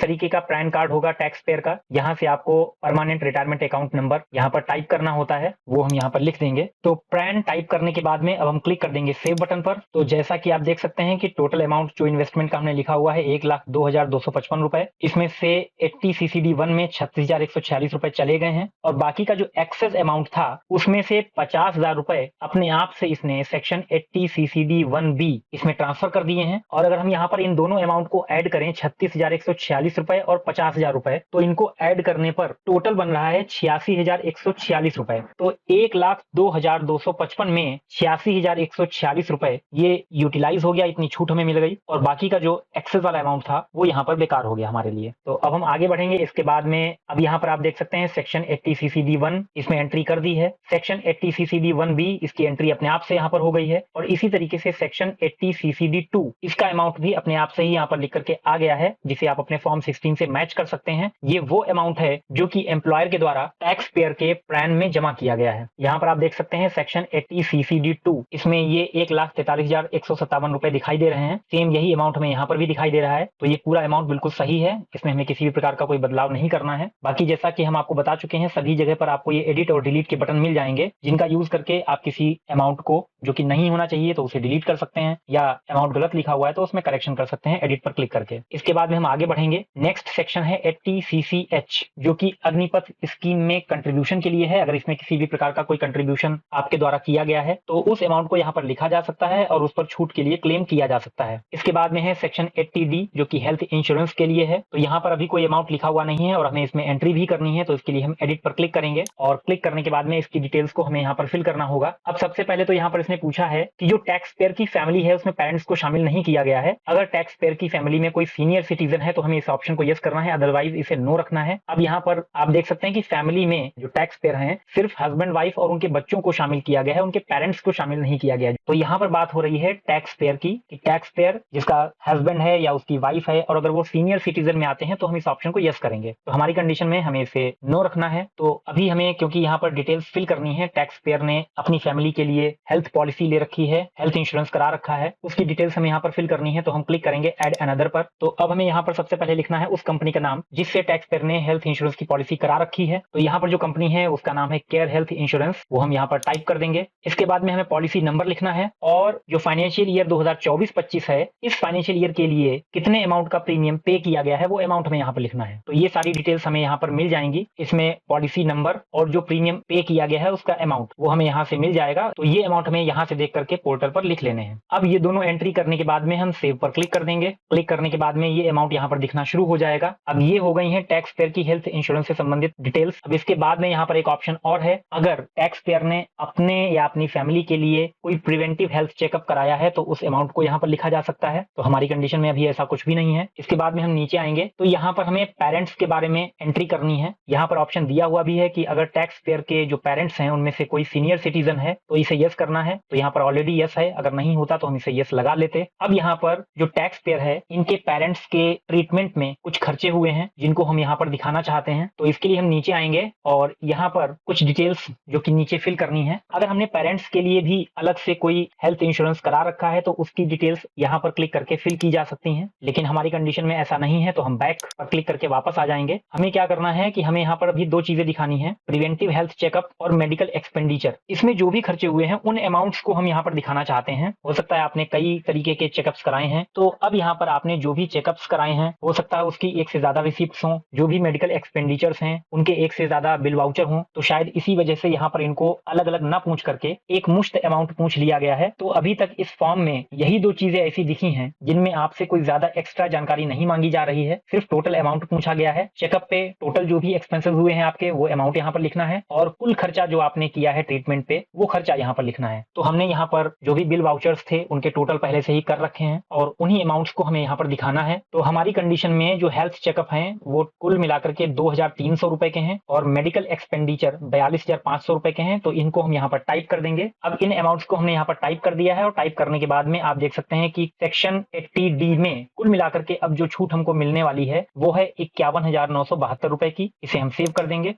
तरीके का पैन कार्ड होगा टैक्स पेयर का। यहाँ से आपको परमानेंट रिटायरमेंट अकाउंट नंबर यहाँ पर टाइप करना होता है, वो हम यहाँ पर लिख देंगे। तो पैन टाइप करने के बाद में अब हम क्लिक कर देंगे सेव बटन पर। तो जैसा कि आप देख सकते हैं कि टोटल अमाउंट जो इन्वेस्टमेंट का हमने लिखा हुआ है 1,02,255 रुपए, इसमें से 80 CCD 1 में 36,146 रुपए चले गए हैं और बाकी का जो एक्सेस अमाउंट था उसमें से 50,000 रुपए अपने आप से इसने सेक्शन 80 CCD 1B इसमें ट्रांसफर कर दिए हैं। और अगर हम यहाँ पर इन दोनों अमाउंट को ऐड करें 36,146 रुपए और 50,000 रुपए तो इनको ऐड करने पर टोटल बन रहा है 86,146 रुपए। तो 1,02,255 में 86,146 रुपए ये यूटिलाइज हो गया, इतनी छूट हमें मिल गई और बाकी का जो एक्सेस वाला अमाउंट था वो यहाँ पर बेकार हो गया हमारे लिए। तो अब हम आगे बढ़ेंगे। इसके बाद में अब यहाँ पर आप देख सकते हैं सेक्शन 80 CCD 1 इसमें एंट्री कर दी है। सेक्शन 80 CCD 1B इसकी एंट्री अपने आप से यहाँ पर हो गई है और इसी तरीके से सेक्शन 80 CCD 2 इसका अमाउंट भी अपने आप से ही यहाँ पर लिख करके आ गया है, जिसे आप अपने फॉर्म 16 से मैच कर सकते हैं। ये वो अमाउंट है जो कि एम्प्लॉयर के द्वारा टैक्स पेयर के पैन में जमा किया गया है। यहाँ पर आप देख सकते हैं सेक्शन 80 CCD 2 इसमें ये 1,43,157 रुपए दिखाई दे रहे हैं। सेम यही अमाउंट हमें यहाँ पर भी दिखाई दे रहा है। तो ये पूरा अमाउंट बिल्कुल सही है, इसमें हमें किसी भी प्रकार का कोई बदलाव नहीं करना है। बाकी जैसा कि हम आपको बता चुके हैं सभी जगह पर आपको ये एडिट और डिलीट के बटन मिल जाएंगे जिनका यूज करके आप किसी अमाउंट को जो कि नहीं होना चाहिए तो उसे डिलीट कर सकते हैं या अमाउंट गलत लिखा हुआ है तो उसमें करेक्शन कर सकते हैं एडिट पर क्लिक करके। इसके बाद में हम आगे बढ़ेंगे। नेक्स्ट सेक्शन है 80 CCH जो कि अग्निपथ स्कीम में कंट्रीब्यूशन के लिए है। अगर इसमें किसी भी प्रकार का कोई कंट्रीब्यूशन आपके द्वारा किया गया है तो उस अमाउंट को यहाँ पर लिखा जा सकता है और उस पर छूट के लिए क्लेम किया जा सकता है। इसके बाद में है सेक्शन 80D जो कि हेल्थ इंश्योरेंस के लिए है। तो यहाँ पर अभी कोई अमाउंट लिखा हुआ नहीं है और हमें इसमें एंट्री भी करनी है। तो इसके लिए हम एडिट पर क्लिक करेंगे और क्लिक करने के बाद में इसकी डिटेल्स को हमें यहाँ पर फिल करना होगा। अब सबसे पहले तो यहाँ पर इसने पूछा है कि जो टैक्स पेयर की फैमिली है उसमें पेरेंट्स को शामिल नहीं किया गया है। अगर टैक्स पेयर की फैमिली में कोई सीनियर सिटीजन है तो हमें इस ऑप्शन को यस करना है, अदरवाइज इसे नो रखना है। अब यहाँ पर आप देख सकते हैं कि फैमिली में जो टैक्स पेयर हैं सिर्फ हस्बैंड वाइफ और उनके बच्चों को शामिल किया गया है, उनके पेरेंट्स को शामिल नहीं किया गया है। तो यहाँ पर बात हो रही है टैक्स पेयर की कि टैक्स पेयर जिसका हस्बैंड है या उसकी वाइफ है और अगर वो सीनियर सिटीजन में आते हैं तो हम इस ऑप्शन को यस करेंगे। तो हमारी कंडीशन में हमें इसे नो रखना है। तो अभी हमें क्योंकि यहाँ पर डिटेल्स फिल करनी है, टैक्स पेयर ने अपनी फैमिली के लिए हेल्थ पॉलिसी ले रखी है, हेल्थ इंश्योरेंस करा रखा है, उसकी डिटेल्स हमें यहाँ पर फिल करनी है। तो हम क्लिक करेंगे ऐड अनदर पर। तो अब हमें यहाँ पर सबसे पहले लिखना है उस कंपनी का नाम जिससे टैक्स पेयर ने हेल्थ इंश्योरेंस की पॉलिसी करा रखी है। तो यहाँ पर जो कंपनी है उसका नाम है केयर हेल्थ इंश्योरेंस, वो हम यहाँ पर टाइप कर देंगे। इसके बाद में हमें पॉलिसी नंबर लिखना है और जो फाइनेंशियल ईयर 2024-25 है इस फाइनेंशियल ईयर के लिए कितने अमाउंट का प्रीमियम पे किया गया है वो अमाउंट हमें यहाँ पर लिखना है। तो ये सारी डिटेल्स हमें यहाँ पर मिल जाएंगी। इसमें पॉलिसी नंबर और जो प्रीमियम पे किया गया है उसका अमाउंट वो हमें यहाँ से मिल जाएगा। तो ये अमाउंट हमें यहाँ से देख करके पोर्टल पर लिख लेने हैं। अब ये दोनों एंट्री करने के बाद में हम सेव पर क्लिक कर देंगे। क्लिक करने के बाद में ये अमाउंट यहाँ पर दिखना शुरू हो जाएगा। अब ये हो गई है टैक्स पेयर की हेल्थ इंश्योरेंस से संबंधित डिटेल्स। अब इसके बाद में यहाँ पर एक ऑप्शन और है, अगर टैक्स पेयर ने अपने या अपनी फैमिली के लिए कोई प्रिवेंटिव हेल्थ चेकअप कराया है तो उस अमाउंट को यहाँ पर लिखा जा सकता है। तो हमारी कंडीशन में अभी ऐसा कुछ भी नहीं है। इसके बाद में हम नीचे आएंगे तो यहाँ पर हमें पेरेंट्स के बारे में एंट्री करनी है। यहाँ पर ऑप्शन दिया हुआ भी है कि अगर टैक्स पेयर के जो पेरेंट्स हैं उनमें से कोई सीनियर सिटीजन है तो इसे यस करना है। तो यहाँ पर ऑलरेडी यस है, अगर नहीं होता तो हम इसे यस लगा लेते। अब यहाँ पर जो टैक्स पेयर है इनके पेरेंट्स के ट्रीटमेंट में कुछ खर्चे हुए हैं जिनको हम यहाँ पर दिखाना चाहते हैं। तो इसके लिए हम नीचे आएंगे और यहाँ पर कुछ डिटेल्स जो कि नीचे फिल करनी है। अगर हमने पेरेंट्स के लिए भी अलग से कोई हेल्थ इंश्योरेंस करा रखा है तो उसकी डिटेल्स यहाँ पर क्लिक करके फिल की जा सकती हैं, लेकिन हमारी कंडीशन में ऐसा नहीं है तो हम बैक पर क्लिक करके वापस आ जाएंगे। हमें क्या करना है कि हमें यहाँ पर अभी दो चीजें दिखानी है, प्रिवेंटिव हेल्थ चेकअप और मेडिकल एक्सपेंडिचर। इसमें जो भी खर्चे हुए हैं उन अमाउंट्स को हम यहाँ पर दिखाना चाहते हैं। हो सकता है आपने कई तरीके के चेकअप्स कराए हैं, तो अब यहाँ पर आपने जो भी चेकअप्स कराए हैं हो सकता है उसकी एक से ज्यादा रिसिप्ट्स हों, जो भी मेडिकल एक्सपेंडिचर्स हैं उनके एक से ज्यादा बिल वाउचर हों, तो शायद इसी वजह से यहाँ पर इनको अलग अलग ना पूछ करके एक मुश्त अमाउंट पूछ लिया गया है। तो अभी तक इस फॉर्म में यही दो चीजें ऐसी दिखी हैं जिनमें आपसे कोई ज्यादा एक्स्ट्रा जानकारी नहीं मांगी जा रही है, सिर्फ टोटल अमाउंट पूछा गया है। चेकअप पे टोटल जो भी एक्सपेंसेस हुए हैं आपके वो अमाउंट यहाँ पर लिखना है और कुल खर्चा जो आपने किया है ट्रीटमेंट पे वो खर्चा यहाँ पर लिखना है। तो हमने यहाँ पर जो भी बिल वाउचर्स थे उनके टोटल पहले से ही कर रखे हैं और उन्हीं अमाउंट्स को हमें यहाँ पर दिखाना है। तो हमारी कंडीशन में जो हेल्थ चेकअप हैं वो कुल मिलाकर के 2300 रुपए के हैं और मेडिकल एक्सपेंडिचर 42,500 रुपए के हैं। तो इनको हम यहाँ पर टाइप कर देंगे। अब इन अमाउंट्स को हमने यहाँ पर टाइप कर दिया है और टाइप करने के बाद में आप देख सकते हैं कि सेक्शन 80D में कुल मिलाकर के अब जो छूट हमको मिलने वाली है वो है 51,972 रुपए की। इसे हम सेव कर देंगे।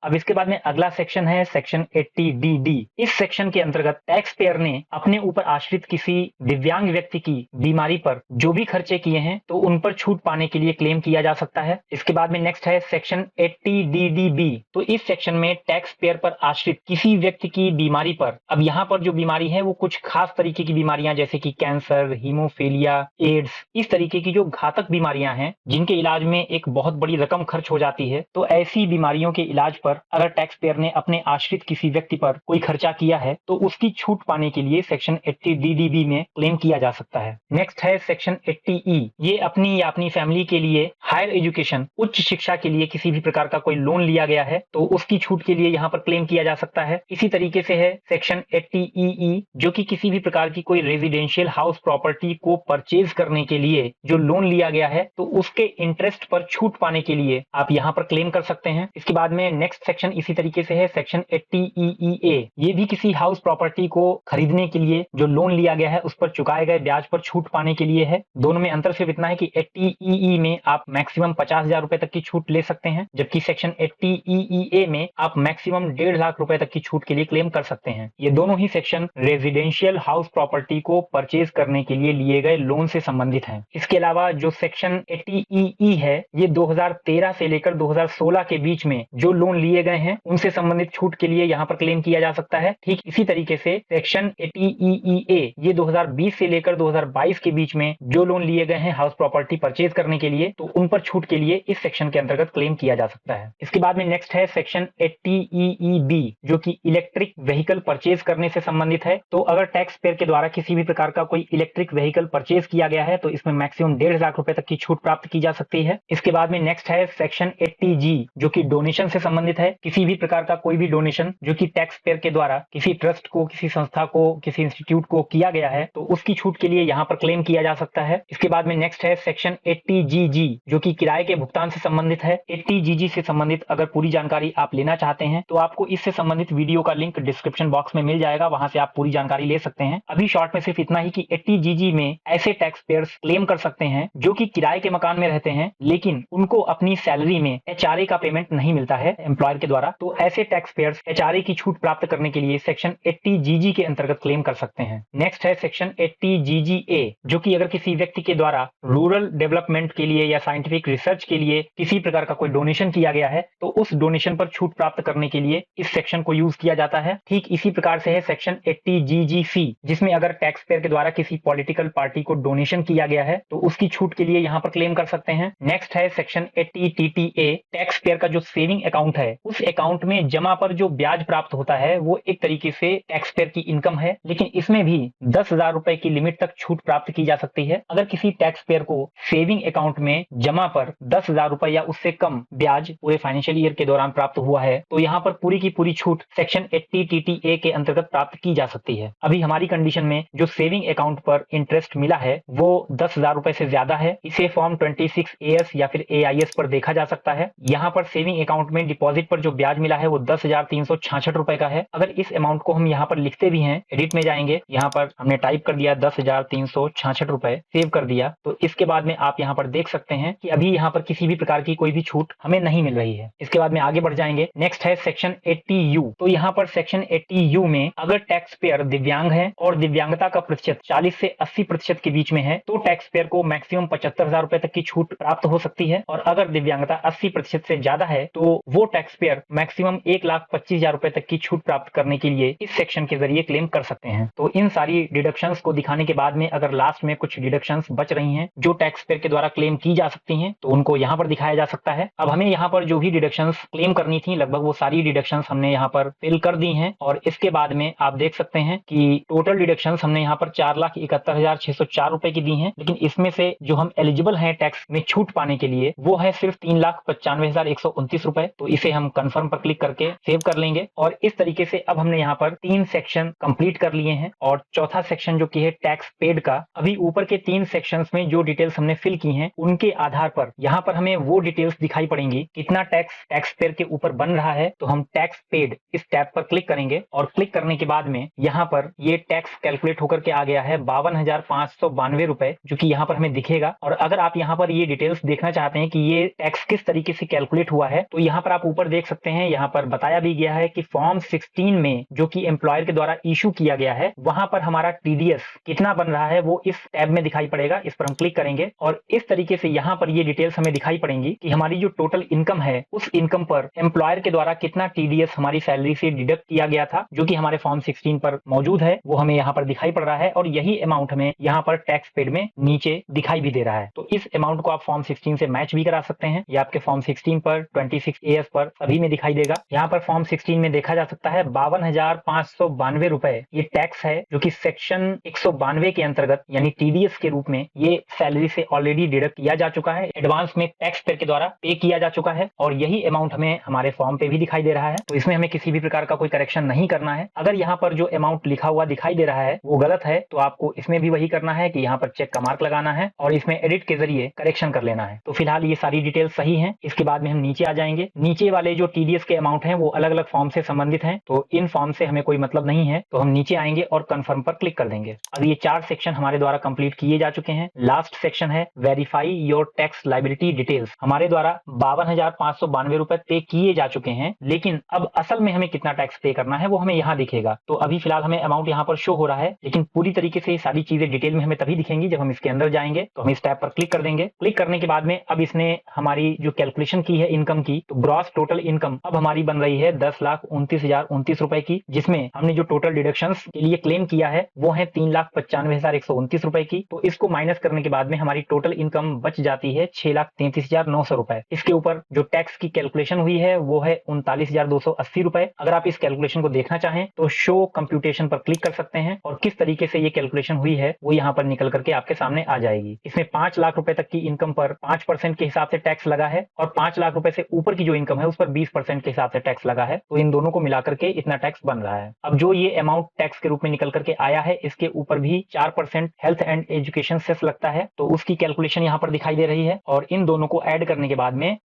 अब इसके बाद में अगला सेक्शन है सेक्शन 80DD। इस सेक्शन के अंतर्गत टैक्स पेयर ने अपने ऊपर आश्रित किसी दिव्यांग व्यक्ति की बीमारी पर जो भी खर्चे किए हैं तो उन पर छूट पाने के लिए क्लेम किया जा सकता है। इसके बाद में नेक्स्ट है सेक्शन 80DDB। तो इस सेक्शन में टैक्स पेयर पर आश्रित किसी व्यक्ति की बीमारी पर, अब यहाँ पर जो बीमारी है वो कुछ खास तरीके की बीमारियां जैसे कि कैंसर, हीमोफीलिया, एड्स, इस तरीके की जो घातक बीमारियां हैं जिनके इलाज में एक बहुत बड़ी रकम खर्च हो जाती है, तो ऐसी बीमारियों के इलाज पर अगर टैक्स पेयर ने अपने आश्रित किसी व्यक्ति पर कोई खर्चा किया है तो उसकी छूट पाने के लिए सेक्शन 80DDB में क्लेम किया जा सकता है। नेक्स्ट है सेक्शन 80E। ये अपनी या अपनी फैमिली के लिए हायर एजुकेशन, उच्च शिक्षा के लिए किसी भी प्रकार का कोई लोन लिया गया है तो उसकी छूट के लिए यहाँ पर क्लेम किया जा सकता है। इसी तरीके से है सेक्शन 80EE जो कि किसी भी प्रकार की कोई रेजिडेंशियल हाउस प्रॉपर्टी को परचेज करने के लिए जो लोन लिया गया है तो उसके इंटरेस्ट पर छूट पाने के लिए आप यहाँ पर क्लेम कर सकते हैं। इसके बाद में नेक्स्ट सेक्शन इसी तरीके से है सेक्शन 80EEA। ये भी किसी हाउस प्रॉपर्टी को खरीदने के लिए जो लोन लिया गया है उस पर चुकाए गए ब्याज पर छूट पाने के लिए है। दोनों में अंतर सिर्फ इतना है कि 80EE में आप मैक्सिमम 50,000 रुपए तक की छूट ले सकते हैं, जबकि सेक्शन 80EEA में आप मैक्सिमम 1.5 लाख रुपए तक की छूट के लिए क्लेम कर सकते हैं। ये दोनों ही सेक्शन रेजिडेंशियल हाउस प्रॉपर्टी को परचेज करने के लिए लिए गए लोन से संबंधित हैं। इसके अलावा जो सेक्शन 80EE है ये 2013 से लेकर 2016 के बीच में जो लोन लिए गए हैं उनसे संबंधित छूट के लिए यहाँ पर क्लेम किया जा सकता है। ठीक इसी तरीके से सेक्शन 80EEA ये 2020 से लेकर 2022 के बीच में जो लोन लिए गए हैं हाउस प्रॉपर्टी परचेज करने के लिए तो उन पर छूट के लिए इस सेक्शन के अंतर्गत क्लेम किया जा सकता है। इसके बाद में नेक्स्ट है सेक्शन 80EEB जो कि इलेक्ट्रिक व्हीकल परचेज करने से संबंधित है। तो अगर टैक्स पेयर के द्वारा किसी भी प्रकार का कोई इलेक्ट्रिक व्हीकल परचेज किया गया है तो इसमें मैक्सिमम 1.5 लाख रुपए तक की छूट प्राप्त की जा सकती है। इसके बाद में नेक्स्ट है सेक्शन 80G जो कि डोनेशन से संबंधित है। किसी भी प्रकार का कोई भी डोनेशन जो कि टैक्स पेयर के द्वारा किसी ट्रस्ट को, किसी संस्था को, किसी इंस्टीट्यूट को किया गया है तो उसकी छूट के लिए यहाँ पर क्लेम किया जा सकता है। इसके बाद में नेक्स्ट है सेक्शन 80GG जो कि किराए के भुगतान से संबंधित है। 80GG से संबंधित अगर पूरी जानकारी आप लेना चाहते हैं तो आपको इससे संबंधित वीडियो का लिंक डिस्क्रिप्शन बॉक्स में मिल जाएगा, वहां से आप पूरी जानकारी ले सकते हैं। अभी शॉर्ट में सिर्फ इतना ही कि 80GG में ऐसे टैक्स पेयर्स क्लेम कर सकते हैं जो कि किराए के मकान में रहते हैं लेकिन उनको अपनी सैलरी में HRA का पेमेंट नहीं मिलता है एम्प्लॉयर के द्वारा। तो ऐसे टैक्स पेयर्स HRA की छूट प्राप्त करने के लिए सेक्शन 80GG के अंतर्गत क्लेम कर सकते हैं। नेक्स्ट है सेक्शन 80GGA जो कि अगर किसी व्यक्ति के द्वारा रूरल डेवलपमेंट के लिए या साइंटिफिक रिसर्च के लिए किसी प्रकार का कोई डोनेशन किया गया है तो उस डोनेशन पर छूट प्राप्त करने के लिए इस सेक्शन को यूज किया जाता है। ठीक इसी प्रकार से है सेक्शन 80GGC जिसमें अगर टैक्स पेयर के द्वारा किसी पॉलिटिकल पार्टी को डोनेशन किया गया है तो उसकी छूट के लिए यहाँ पर क्लेम कर सकते हैं। नेक्स्ट है सेक्शन 80TTA। टैक्स पेयर का जो सेविंग अकाउंट है उस अकाउंट में जमा पर जो ब्याज प्राप्त होता है वो एक तरीके से टैक्स पेयर की इनकम है, लेकिन इसमें भी 10,000 रुपए की लिमिट तक छूट प्राप्त की जा सकती है। अगर किसी टैक्स पेयर को सेविंग अकाउंट में जमा पर 10,000 रुपए या उससे कम ब्याज पूरे फाइनेंशियल ईयर के दौरान प्राप्त हुआ है तो यहाँ पर पूरी की पूरी छूट सेक्शन 80TTA के अंतर्गत प्राप्त की जा सकती है। अभी हमारी कंडीशन में जो सेविंग अकाउंट पर इंटरेस्ट मिला है वो 10,000 रुपए से ज्यादा है। इसे फॉर्म 26AS या फिर AIS पर देखा जा सकता है। यहाँ पर सेविंग अकाउंट में डिपॉजिट डिपॉजिट पर जो ब्याज मिला है वो 10,366 रुपए का है। अगर इस अमाउंट को हम यहाँ पर लिखते भी हैं, एडिट में जाएंगे, यहाँ पर हमने टाइप कर दिया 10,366 रुपए, सेव कर दिया, तो इसके बाद में आप यहाँ पर देख सकते हैं कि अभी यहाँ पर किसी भी प्रकार की कोई भी छूट हमें नहीं मिल रही है। इसके बाद में आगे बढ़ जाएंगे। नेक्स्ट है सेक्शन 80U। तो यहाँ पर सेक्शन 80U में अगर टैक्स पेयर दिव्यांग है और दिव्यांगता का प्रतिशत 40 से 80% के बीच में है तो टैक्स पेयर को मैक्सिमम 75,000 रुपए तक की छूट प्राप्त हो सकती है, और अगर दिव्यांगता 80% से ज्यादा है तो वो टैक्स पेयर मैक्सिमम 1,25,000 रुपए तक की छूट प्राप्त करने के लिए इस सेक्शन के जरिए क्लेम कर सकते हैं। तो इन सारी डिडक्शंस को दिखाने के बाद में अगर लास्ट में कुछ डिडक्शंस बच रही हैं जो टैक्स पेयर के द्वारा क्लेम की जा सकती हैं तो उनको यहाँ पर दिखाया जा सकता है। अब हमें यहाँ पर जो भी डिडक्शंस क्लेम करनी थी लगभग वो सारी डिडक्शंस हमने यहाँ पर फिल कर दी हैं, और इसके बाद में आप देख सकते हैं कि टोटल डिडक्शंस हमने यहाँ पर 4,71,604 रुपए की दी हैं, लेकिन इसमें से जो हम एलिजिबल हैं टैक्स में छूट पाने के लिए वो है सिर्फ 3,95,129 रुपए। तो इसे हम कंफर्म पर क्लिक करके सेव कर लेंगे, और इस तरीके से अब हमने यहाँ पर 3 सेक्शन कंप्लीट कर लिए हैं, और चौथा सेक्शन जो कि है टैक्स पेड का, अभी ऊपर के 3 सेक्शंस में जो डिटेल्स हमने फिल की हैं उनके आधार पर यहाँ पर हमें वो डिटेल्स दिखाई पड़ेंगी कितना टैक्स पेयर के ऊपर बन रहा है। तो हम टैक्स पेड इस टैब पर क्लिक करेंगे, और क्लिक करने के बाद में यहाँ पर ये टैक्स कैलकुलेट होकर के आ गया है 52,592 रुपए, जो कि यहाँ पर हमें दिखेगा। और अगर आप यहाँ पर ये डिटेल्स देखना चाहते हैं कि ये टैक्स किस तरीके से कैलकुलेट हुआ है तो यहाँ पर आप ऊपर देख सकते हैं, यहाँ पर बताया भी गया है कि फॉर्म 16 में जो कि एम्प्लॉयर के द्वारा इशू किया गया है वहां पर हमारा टीडीएस कितना बन रहा है वो इस टैब में दिखाई पड़ेगा। इस पर हम क्लिक करेंगे और इस तरीके से यहाँ पर ये डिटेल्स हमें दिखाई पड़ेंगी कि हमारी जो टोटल इनकम है उस इनकम पर एम्प्लॉयर के द्वारा कितना टीडीएस हमारी सैलरी से डिडक्ट किया गया था, जो कि हमारे फॉर्म 16 पर मौजूद है, वो हमें यहाँ पर दिखाई पड़ रहा है, और यही अमाउंट हमें यहाँ पर टैक्स पेड में नीचे दिखाई भी दे रहा है। तो इस अमाउंट को आप फॉर्म 16 से मैच भी करा सकते हैं, या आपके फॉर्म 16 पर 26AS पर सभी में दिखाई देगा। यहाँ पर फॉर्म 16 में देखा जा सकता है 52,592 रुपए ये टैक्स है, जो कि सेक्शन 192 के अंतर्गत यानी टीडीएस के रूप में ये सैलरी से ऑलरेडी डिडक्ट किया जा चुका है, एडवांस में टैक्स पेयर के द्वारा पे किया जा चुका है, और यही अमाउंट हमें हमारे फॉर्म पे भी दिखाई दे रहा है। तो इसमें हमें किसी भी प्रकार का कोई करेक्शन नहीं करना है। अगर यहाँ पर जो अमाउंट लिखा हुआ दिखाई दे रहा है वो गलत है तो आपको इसमें भी वही करना है कि यहाँ पर चेक का मार्क लगाना है और इसमें एडिट के जरिए करेक्शन कर लेना है। तो फिलहाल ये सारी डिटेल सही है। इसके बाद में हम नीचे आ जाएंगे। नीचे वाले जो टीडीएस के अमाउंट हैं वो अलग अलग फॉर्म से संबंधित हैं, तो इन फॉर्म से हमें कोई मतलब नहीं है। तो हम नीचे आएंगे और कंफर्म पर क्लिक कर देंगे। अब ये 4 सेक्शन हमारे द्वारा कंप्लीट किए जा चुके हैं। लास्ट सेक्शन है verify your tax liability details. हमारे द्वारा 52,592 रुपए पे किए जा चुके हैं, लेकिन अब असल में हमें कितना टैक्स पे करना है वो हमें यहाँ दिखेगा। तो अभी फिलहाल हमें अमाउंट यहाँ पर शो हो रहा है, लेकिन पूरी तरीके से ये सारी चीजें डिटेल में हमें तभी दिखेंगी जब हम इसके अंदर जाएंगे। तो हम इस टैब पर क्लिक कर देंगे। क्लिक करने के बाद में अब इसने हमारी जो कैलकुलेशन की है इनकम की, तो ग्रॉस टोटल इनकम अब हमारी बन रही है 10,29,029 रुपए की, जिसमें हमने जो टोटल डिडक्शंस के लिए क्लेम किया है वो है 3,95,129 रुपए की। तो इसको माइनस करने के बाद में हमारी टोटल इनकम बच जाती है 6,33,900 रुपए। इसके ऊपर जो टैक्स की कैलकुलेशन हुई है वो है 39,280 रुपए। अगर आप इस कैलकुलेशन को देखना चाहें तो शो कंप्यूटेशन पर क्लिक कर सकते हैं और किस तरीके से ये कैलकुलेशन हुई है वो यहाँ पर निकल करके आपके सामने आ जाएगी। इसमें 5 लाख रुपए तक की इनकम पर 5% के हिसाब से टैक्स लगा है, और 5 लाख रुपए से ऊपर की जो इनकम है उस पर 20% के हिसाब से टैक्स लगा है। तो इन दोनों को मिलाकर के इतना टैक्स बन रहा है। अब जो ये अमाउंट टैक्स के रूप में निकल करके आया है इसके ऊपर भी 4% हेल्थ एंड एजुकेशन सेस लगता है, तो उसकी कैलकुलेशन यहाँ पर दिखाई दे रही है। और इन दोनों को ऐड करने के बाद में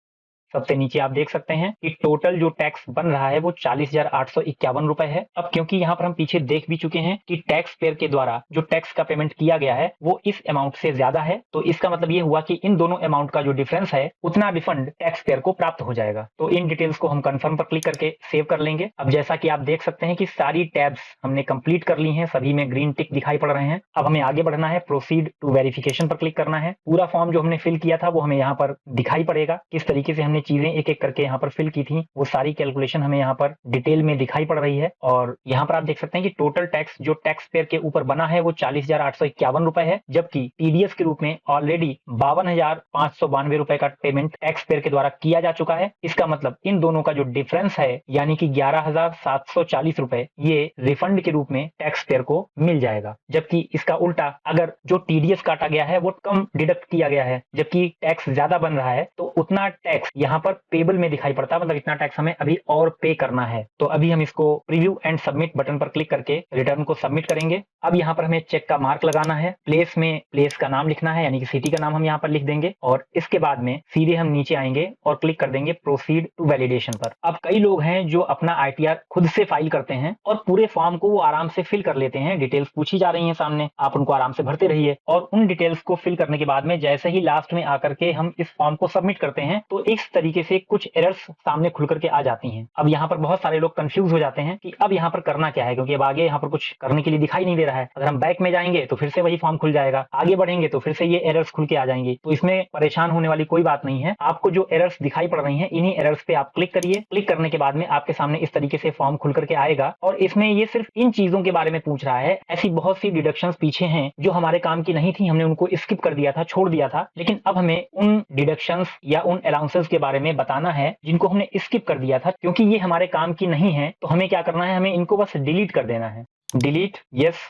सबसे नीचे आप देख सकते हैं कि टोटल जो टैक्स बन रहा है वो 40,851 रुपए है। अब क्योंकि यहाँ पर हम पीछे देख भी चुके हैं कि टैक्स पेयर के द्वारा जो टैक्स का पेमेंट किया गया है वो इस अमाउंट से ज्यादा है, तो इसका मतलब ये हुआ कि इन दोनों अमाउंट का जो डिफरेंस है उतना रिफंड टैक्स पेयर को प्राप्त हो जाएगा। तो इन डिटेल्स को हम कंफर्म पर क्लिक करके सेव कर लेंगे। अब जैसा कि आप देख सकते हैं कि सारी टैब्स हमने कंप्लीट कर ली हैं, सभी में ग्रीन टिक दिखाई पड़ रहे हैं। अब हमें आगे बढ़ना है, प्रोसीड टू वेरिफिकेशन पर क्लिक करना है। पूरा फॉर्म जो हमने फिल किया था वो हमें यहाँ पर दिखाई पड़ेगा, किस तरीके से हमने चीजें एक एक करके यहाँ पर फिल की थी वो सारी कैलकुलेशन हमें यहाँ पर डिटेल में दिखाई पड़ रही है। और यहाँ पर आप देख सकते हैं कि टोटल टैक्स जो टैक्स पेयर के ऊपर बना है वो 40,851 रुपए है, जबकि टीडीएस के रूप में ऑलरेडी 52,592 रुपए का पेमेंट टैक्स पेयर के द्वारा किया जा चुका है। इसका मतलब इन दोनों का जो डिफरेंस है यानी कि 11,740 रुपए ये रिफंड के रूप में टैक्स पेयर को मिल जाएगा। जबकि इसका उल्टा, अगर जो टीडीएस काटा गया है वो कम डिडक्ट किया गया है जबकि टैक्स ज्यादा बन रहा है, तो उतना टैक्स यहाँ पर पेबल में दिखाई पड़ता है, मतलब इतना टैक्स हमें अभी और पे करना है। तो अभी हम इसको प्रीव्यू एंड सबमिट बटन पर क्लिक करके रिटर्न को सबमिट करेंगे। अब यहाँ पर हमें चेक का मार्क लगाना है, प्लेस में प्लेस का नाम लिखना है, यानी कि सिटी का नाम हम यहाँ पर लिख देंगे और इसके बाद में सीधे हम नीचे आएंगे और क्लिक कर देंगे प्रोसीड टू वैलिडेशन पर। अब कई लोग हैं जो अपना आईटीआर खुद से फाइल करते हैं और पूरे फॉर्म को वो आराम से फिल कर लेते हैं। डिटेल्स पूछी जा रही है सामने, आप उनको आराम से भरते रहिए और उन डिटेल्स को फिल करने के बाद में जैसे ही लास्ट में आकर के हम इस फॉर्म को सबमिट करते हैं तो इस तरीके से कुछ एरर्स सामने खुल करके आ जाती हैं। अब यहाँ पर बहुत सारे लोग कंफ्यूज हो जाते हैं कि अब यहाँ पर करना क्या है, क्योंकि अब आगे यहाँ पर कुछ करने के लिए दिखाई नहीं दे रहा है। अगर हम बैक में जाएंगे तो फिर से वही फॉर्म खुल जाएगा, आगे बढ़ेंगे तो फिर से ये एरर्स खुल के आ जाएंगी। तो इसमें परेशान होने वाली कोई बात नहीं है। आपको जो एरर्स दिखाई पड़ रही हैं इन्हीं एरर्स पे आप क्लिक करिए। क्लिक करने के बाद में आपके सामने इस तरीके से फॉर्म खुल करके आएगा और इसमें ये सिर्फ इन चीजों के बारे में पूछ रहा है। ऐसी बहुत सी डिडक्शंस पीछे हैं जो हमारे काम की नहीं थी, हमने उनको स्किप कर दिया था, छोड़ दिया था, लेकिन अब हमें उन डिडक्शंस या उन अलाउंसेस के बारे में बताना है जिनको हमने स्किप कर दिया था। क्योंकि ये हमारे काम की नहीं है तो हमें क्या करना है, हमें इनको बस डिलीट कर देना है। Delete, yes,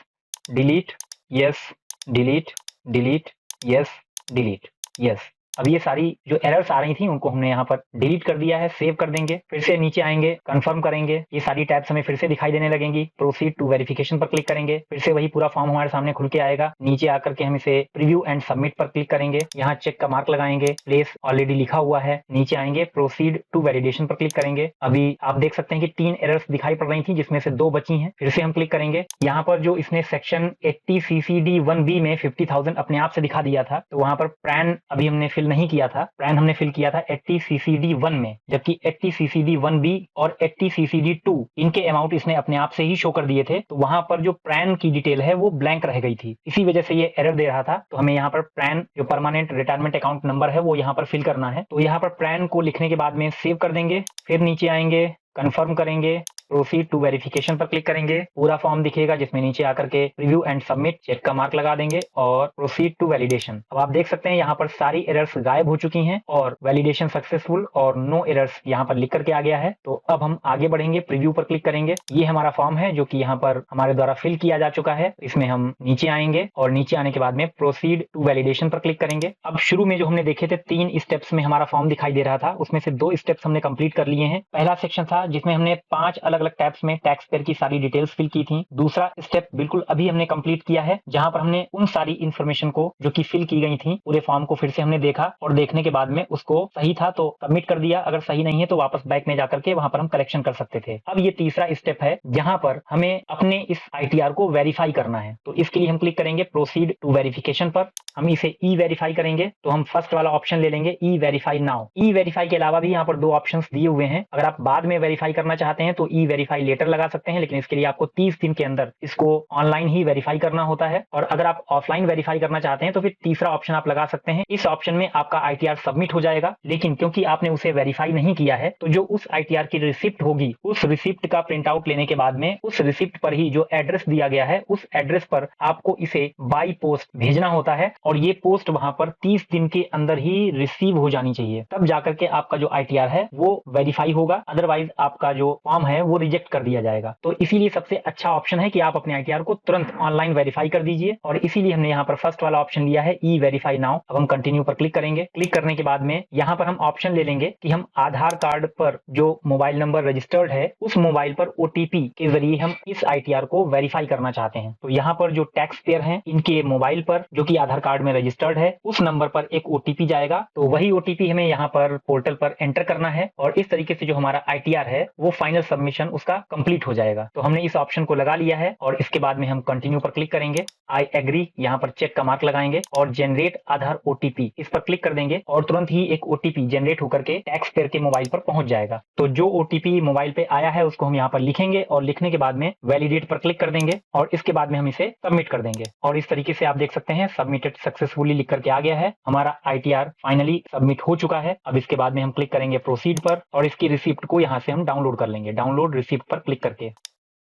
delete, yes, delete, delete, yes, delete, yes. अब ये सारी जो एरर्स आ रही थी उनको हमने यहाँ पर डिलीट कर दिया है। सेव कर देंगे, फिर से नीचे आएंगे, कंफर्म करेंगे, ये सारी टैब्स हमें फिर से दिखाई देने लगेंगी। प्रोसीड टू वेरिफिकेशन पर क्लिक करेंगे, फिर से वही पूरा फॉर्म हमारे सामने खुल के आएगा। नीचे आकर के हम इसे प्रीव्यू एंड सबमिट पर क्लिक करेंगे, यहाँ चेक का मार्क लगाएंगे, प्लेस ऑलरेडी लिखा हुआ है। नीचे आएंगे, प्रोसीड टू वैलिडेशन पर क्लिक करेंगे। अभी आप देख सकते हैं कि 3 एरर्स दिखाई पड़ रही थी जिसमें से 2 बची हैं। फिर से हम क्लिक करेंगे, यहाँ पर जो इसने सेक्शन 80 CCD 1B में 50,000 अपने आप से दिखा दिया था, तो वहां पर पैन अभी हमने फिल नहीं किया था। पैन हमने फिल किया था 80 CCD 1 में, जबकि 80 CCD 1B और 80 CCD 2 इनके अमाउंट इसने अपने आप से ही शो कर दिए थे। तो वहां पर जो पैन की डिटेल है वो ब्लैंक रह गई थी, इसी वजह से ये एरर दे रहा था। तो हमें यहाँ पर पैन जो परमानेंट रिटायरमेंट अकाउंट नंबर है वो यहाँ पर फिल करना है। तो यहाँ पर पैन को लिखने के बाद में सेव कर देंगे, फिर नीचे आएंगे, कंफर्म करेंगे, प्रोसीड टू वेरिफिकेशन पर क्लिक करेंगे। पूरा फॉर्म दिखेगा जिसमें नीचे आकर के रिव्यू एंड सबमिट चेक का मार्क लगा देंगे और प्रोसीड टू वैलिडेशन। अब आप देख सकते हैं यहाँ पर सारी एरर्स गायब हो चुकी हैं और वैलिडेशन सक्सेसफुल और नो एरर्स यहाँ पर लिख करके आ गया है। तो अब हम आगे बढ़ेंगे, प्रीव्यू पर क्लिक करेंगे। ये हमारा फॉर्म है जो कि यहाँ पर हमारे द्वारा फिल किया जा चुका है। इसमें हम नीचे आएंगे और नीचे आने के बाद में प्रोसीड टू वैलिडेशन पर क्लिक करेंगे। अब शुरू में जो हमने देखे थे 3 स्टेप्स में हमारा फॉर्म दिखाई दे रहा था, उसमें से 2 स्टेप्स हमने कंप्लीट कर लिए हैं। पहला सेक्शन था जिसमें हमने 5 अलग अलग टैब्स में टैक्स पेयर की सारी डिटेल्स फिल की थी। दूसरा स्टेप बिल्कुल अभी हमने कंप्लीट किया है, जहां पर हमने उन सारी इंफॉर्मेशन को जो कि फिल की गई थी पूरे फॉर्म को फिर से हमने देखा और देखने के बाद में उसको सही था तो सबमिट कर दिया, अगर सही नहीं है तो वापस बैक में जाकर के वहां पर हम करेक्शन कर सकते थे। अब ये तीसरा स्टेप है जहां पर हमें अपने इस आईटीआर को वेरीफाई करना है। तो इसके लिए हम क्लिक करेंगे प्रोसीड टू वेरिफिकेशन पर। हम इसे ई वेरीफाई करेंगे तो हम फर्स्ट वाला ऑप्शन ले लेंगे, ई वेरीफाई नाउ। ई वेरीफाई के अलावा भी यहाँ पर 2 ऑप्शंस दिए हुए हैं। अगर आप बाद में वेरीफाई करना चाहते हैं तो ई वेरीफाई लेटर लगा सकते हैं, लेकिन इसके लिए आपको 30 दिन के अंदर इसको ऑनलाइन ही वेरीफाई करना होता है। और अगर आप ऑफलाइन वेरीफाई करना चाहते हैं तो फिर तीसरा ऑप्शन आप लगा सकते हैं। इस ऑप्शन में आपका आईटीआर सबमिट हो जाएगा, लेकिन क्योंकि आपने उसे वेरीफाई नहीं किया है तो जो उस आईटीआर की रिसिप्ट होगी उस रिसिप्ट का प्रिंट आउट लेने के बाद में उस रिसिप्ट पर ही जो एड्रेस दिया गया है उस एड्रेस पर आपको इसे बाई पोस्ट भेजना होता है और ये पोस्ट वहां पर 30 दिन के अंदर ही रिसीव हो जानी चाहिए, तब जाकर के आपका जो आईटीआर है वो वेरीफाई होगा। अदरवाइज आपका जो फॉर्म है वो रिजेक्ट कर दिया जाएगा। तो इसीलिए सबसे अच्छा ऑप्शन है कि आप अपने आईटीआर को तुरंत ऑनलाइन वेरीफाई कर दीजिए और इसीलिए हमने यहाँ पर फर्स्ट वाला ऑप्शन लिया है, ई वेरीफाई नाउ। अब हम कंटिन्यू पर क्लिक करेंगे। क्लिक करने के बाद में यहाँ पर हम ऑप्शन ले लेंगे कि हम आधार कार्ड पर जो मोबाइल नंबर रजिस्टर्ड है उस मोबाइल पर ओटीपी के जरिए हम इस आईटीआर को वेरीफाई करना चाहते हैं। तो यहाँ पर जो टैक्स पेयर हैं इनके मोबाइल पर जो कि आधार कार्ड में रजिस्टर्ड है उस नंबर पर एक ओटीपी जाएगा। तो वही ओटीपी हमें यहाँ पर पोर्टल पर एंटर करना है और इस तरीके से जो हमारा आईटीआर है वो फाइनल सबमिशन उसका कंप्लीट हो जाएगा। तो हमने इस ऑप्शन को लगा लिया है और इसके बाद में हम कंटिन्यू पर क्लिक करेंगे। आई एग्री, यहाँ पर चेक का मार्क लगाएंगे और जनरेट आधार ओटीपी इस पर क्लिक कर देंगे और तुरंत ही एक ओटीपी जनरेट होकर के टैक्स पेयर के मोबाइल पर पहुंच जाएगा। तो जो ओटीपी मोबाइल पे आया है उसको हम यहाँ पर लिखेंगे और लिखने के बाद में वैलिडेट पर क्लिक कर देंगे और इसके बाद में हम इसे सबमिट कर देंगे। और इस तरीके से आप देख सकते हैं सबमिटेड सक्सेसफुली लिख करके आ गया है, हमारा आईटीआर फाइनली सबमिट हो चुका है। अब इसके बाद में हम क्लिक करेंगे प्रोसीड पर और इसकी रिसिप्ट को यहाँ से हम डाउनलोड कर लेंगे, डाउनलोड रिसिप्ट पर क्लिक करके।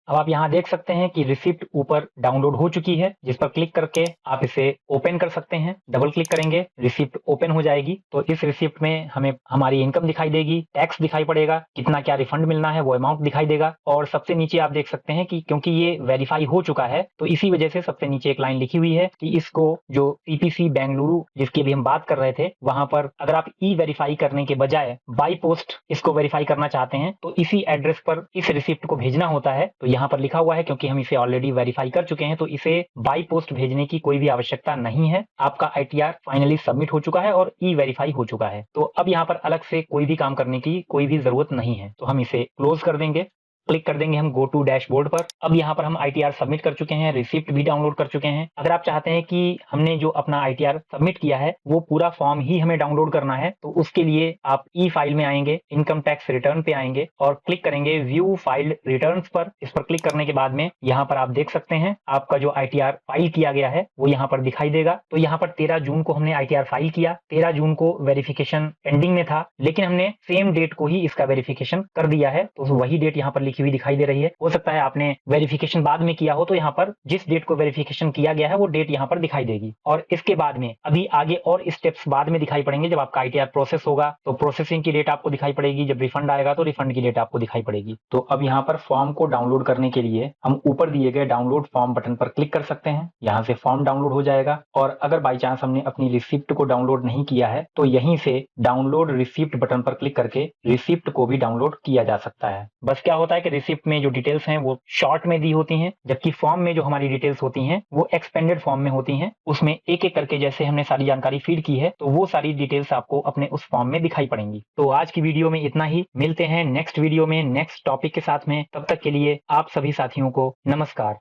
अब आप यहाँ देख सकते हैं कि रिसिप्ट ऊपर डाउनलोड हो चुकी है, जिस पर क्लिक करके आप इसे ओपन कर सकते हैं। डबल क्लिक करेंगे, रिसिप्ट ओपन हो जाएगी। तो इस रिसिप्ट में हमें हमारी इनकम दिखाई देगी, टैक्स दिखाई पड़ेगा, कितना क्या रिफंड मिलना है वो अमाउंट दिखाई देगा। और सबसे नीचे आप देख सकते हैं कि क्योंकि ये वेरीफाई हो चुका है तो इसी वजह से सबसे नीचे एक लाइन लिखी हुई है कि इसको जो सीपीसी बेंगलुरु जिसकी भी हम बात कर रहे थे वहां पर अगर आप ई वेरीफाई करने के बजाय बाई पोस्ट इसको वेरीफाई करना चाहते हैं तो इसी एड्रेस पर इस रिसिप्ट को भेजना होता है। तो यहाँ पर लिखा हुआ है क्योंकि हम इसे ऑलरेडी वेरीफाई कर चुके हैं तो इसे बाई पोस्ट भेजने की कोई भी आवश्यकता नहीं है। आपका आईटीआर फाइनली सबमिट हो चुका है और ई वेरीफाई हो चुका है। तो अब यहाँ पर अलग से कोई भी काम करने की कोई भी जरूरत नहीं है। तो हम इसे क्लोज कर देंगे, क्लिक कर देंगे हम गो टू डैशबोर्ड पर। अब यहाँ पर हम आईटीआर सबमिट कर चुके हैं, रिसिप्ट भी डाउनलोड कर चुके हैं। अगर आप चाहते हैं कि हमने जो अपना आईटीआर सबमिट किया है वो पूरा फॉर्म ही हमें डाउनलोड करना है तो उसके लिए आप ई फाइल में आएंगे, इनकम टैक्स रिटर्न पे आएंगे और क्लिक करेंगे व्यू फाइल रिटर्न्स पर। इस पर क्लिक करने के बाद में यहाँ पर आप देख सकते हैं आपका जो आईटीआर फाइल किया गया है वो यहाँ पर दिखाई देगा। तो यहाँ पर 13 जून को हमने आईटीआर फाइल किया, 13 जून को वेरिफिकेशन पेंडिंग में था, लेकिन हमने सेम डेट को ही इसका वेरिफिकेशन कर दिया है। तो वही डेट यहाँ पर लिखी हुई दिखाई दे रही है। हो सकता है आपने वेरिफिकेशन बाद में किया हो तो यहाँ पर जिस डेट को वेरिफिकेशन किया गया है वो डेट यहाँ पर दिखाई देगी। और इसके बाद में अभी आगे और स्टेप्स बाद में दिखाई पड़ेंगे। जब आपका आईटीआर प्रोसेस होगा तो प्रोसेसिंग की डेट आपको दिखाई पड़ेगी, जब रिफंड आएगा तो रिफंड की डेट आपको दिखाई पड़ेगी। तो अब यहाँ पर फॉर्म को डाउनलोड करने के लिए हम ऊपर दिए गए डाउनलोड फॉर्म बटन पर क्लिक कर सकते हैं। यहाँ से फॉर्म डाउनलोड हो जाएगा और अगर बाई चांस हमने अपनी रिसिप्ट को डाउनलोड नहीं किया है तो यहीं से डाउनलोड रिसिप्ट बटन पर क्लिक करके रिसिप्ट को भी डाउनलोड किया जा सकता है। बस क्या होता है कि रिसिप्ट में जो डिटेल्स हैं वो शॉर्ट में दी होती हैं, जबकि फॉर्म में जो हमारी डिटेल्स होती हैं वो एक्सपेंडेड फॉर्म में होती हैं। उसमें एक एक करके जैसे हमने सारी जानकारी फीड की है तो वो सारी डिटेल्स आपको अपने उस फॉर्म में दिखाई पड़ेंगी। तो आज की वीडियो में इतना ही, मिलते हैं नेक्स्ट वीडियो में नेक्स्ट टॉपिक के साथ में। तब तक के लिए आप सभी साथियों को नमस्कार।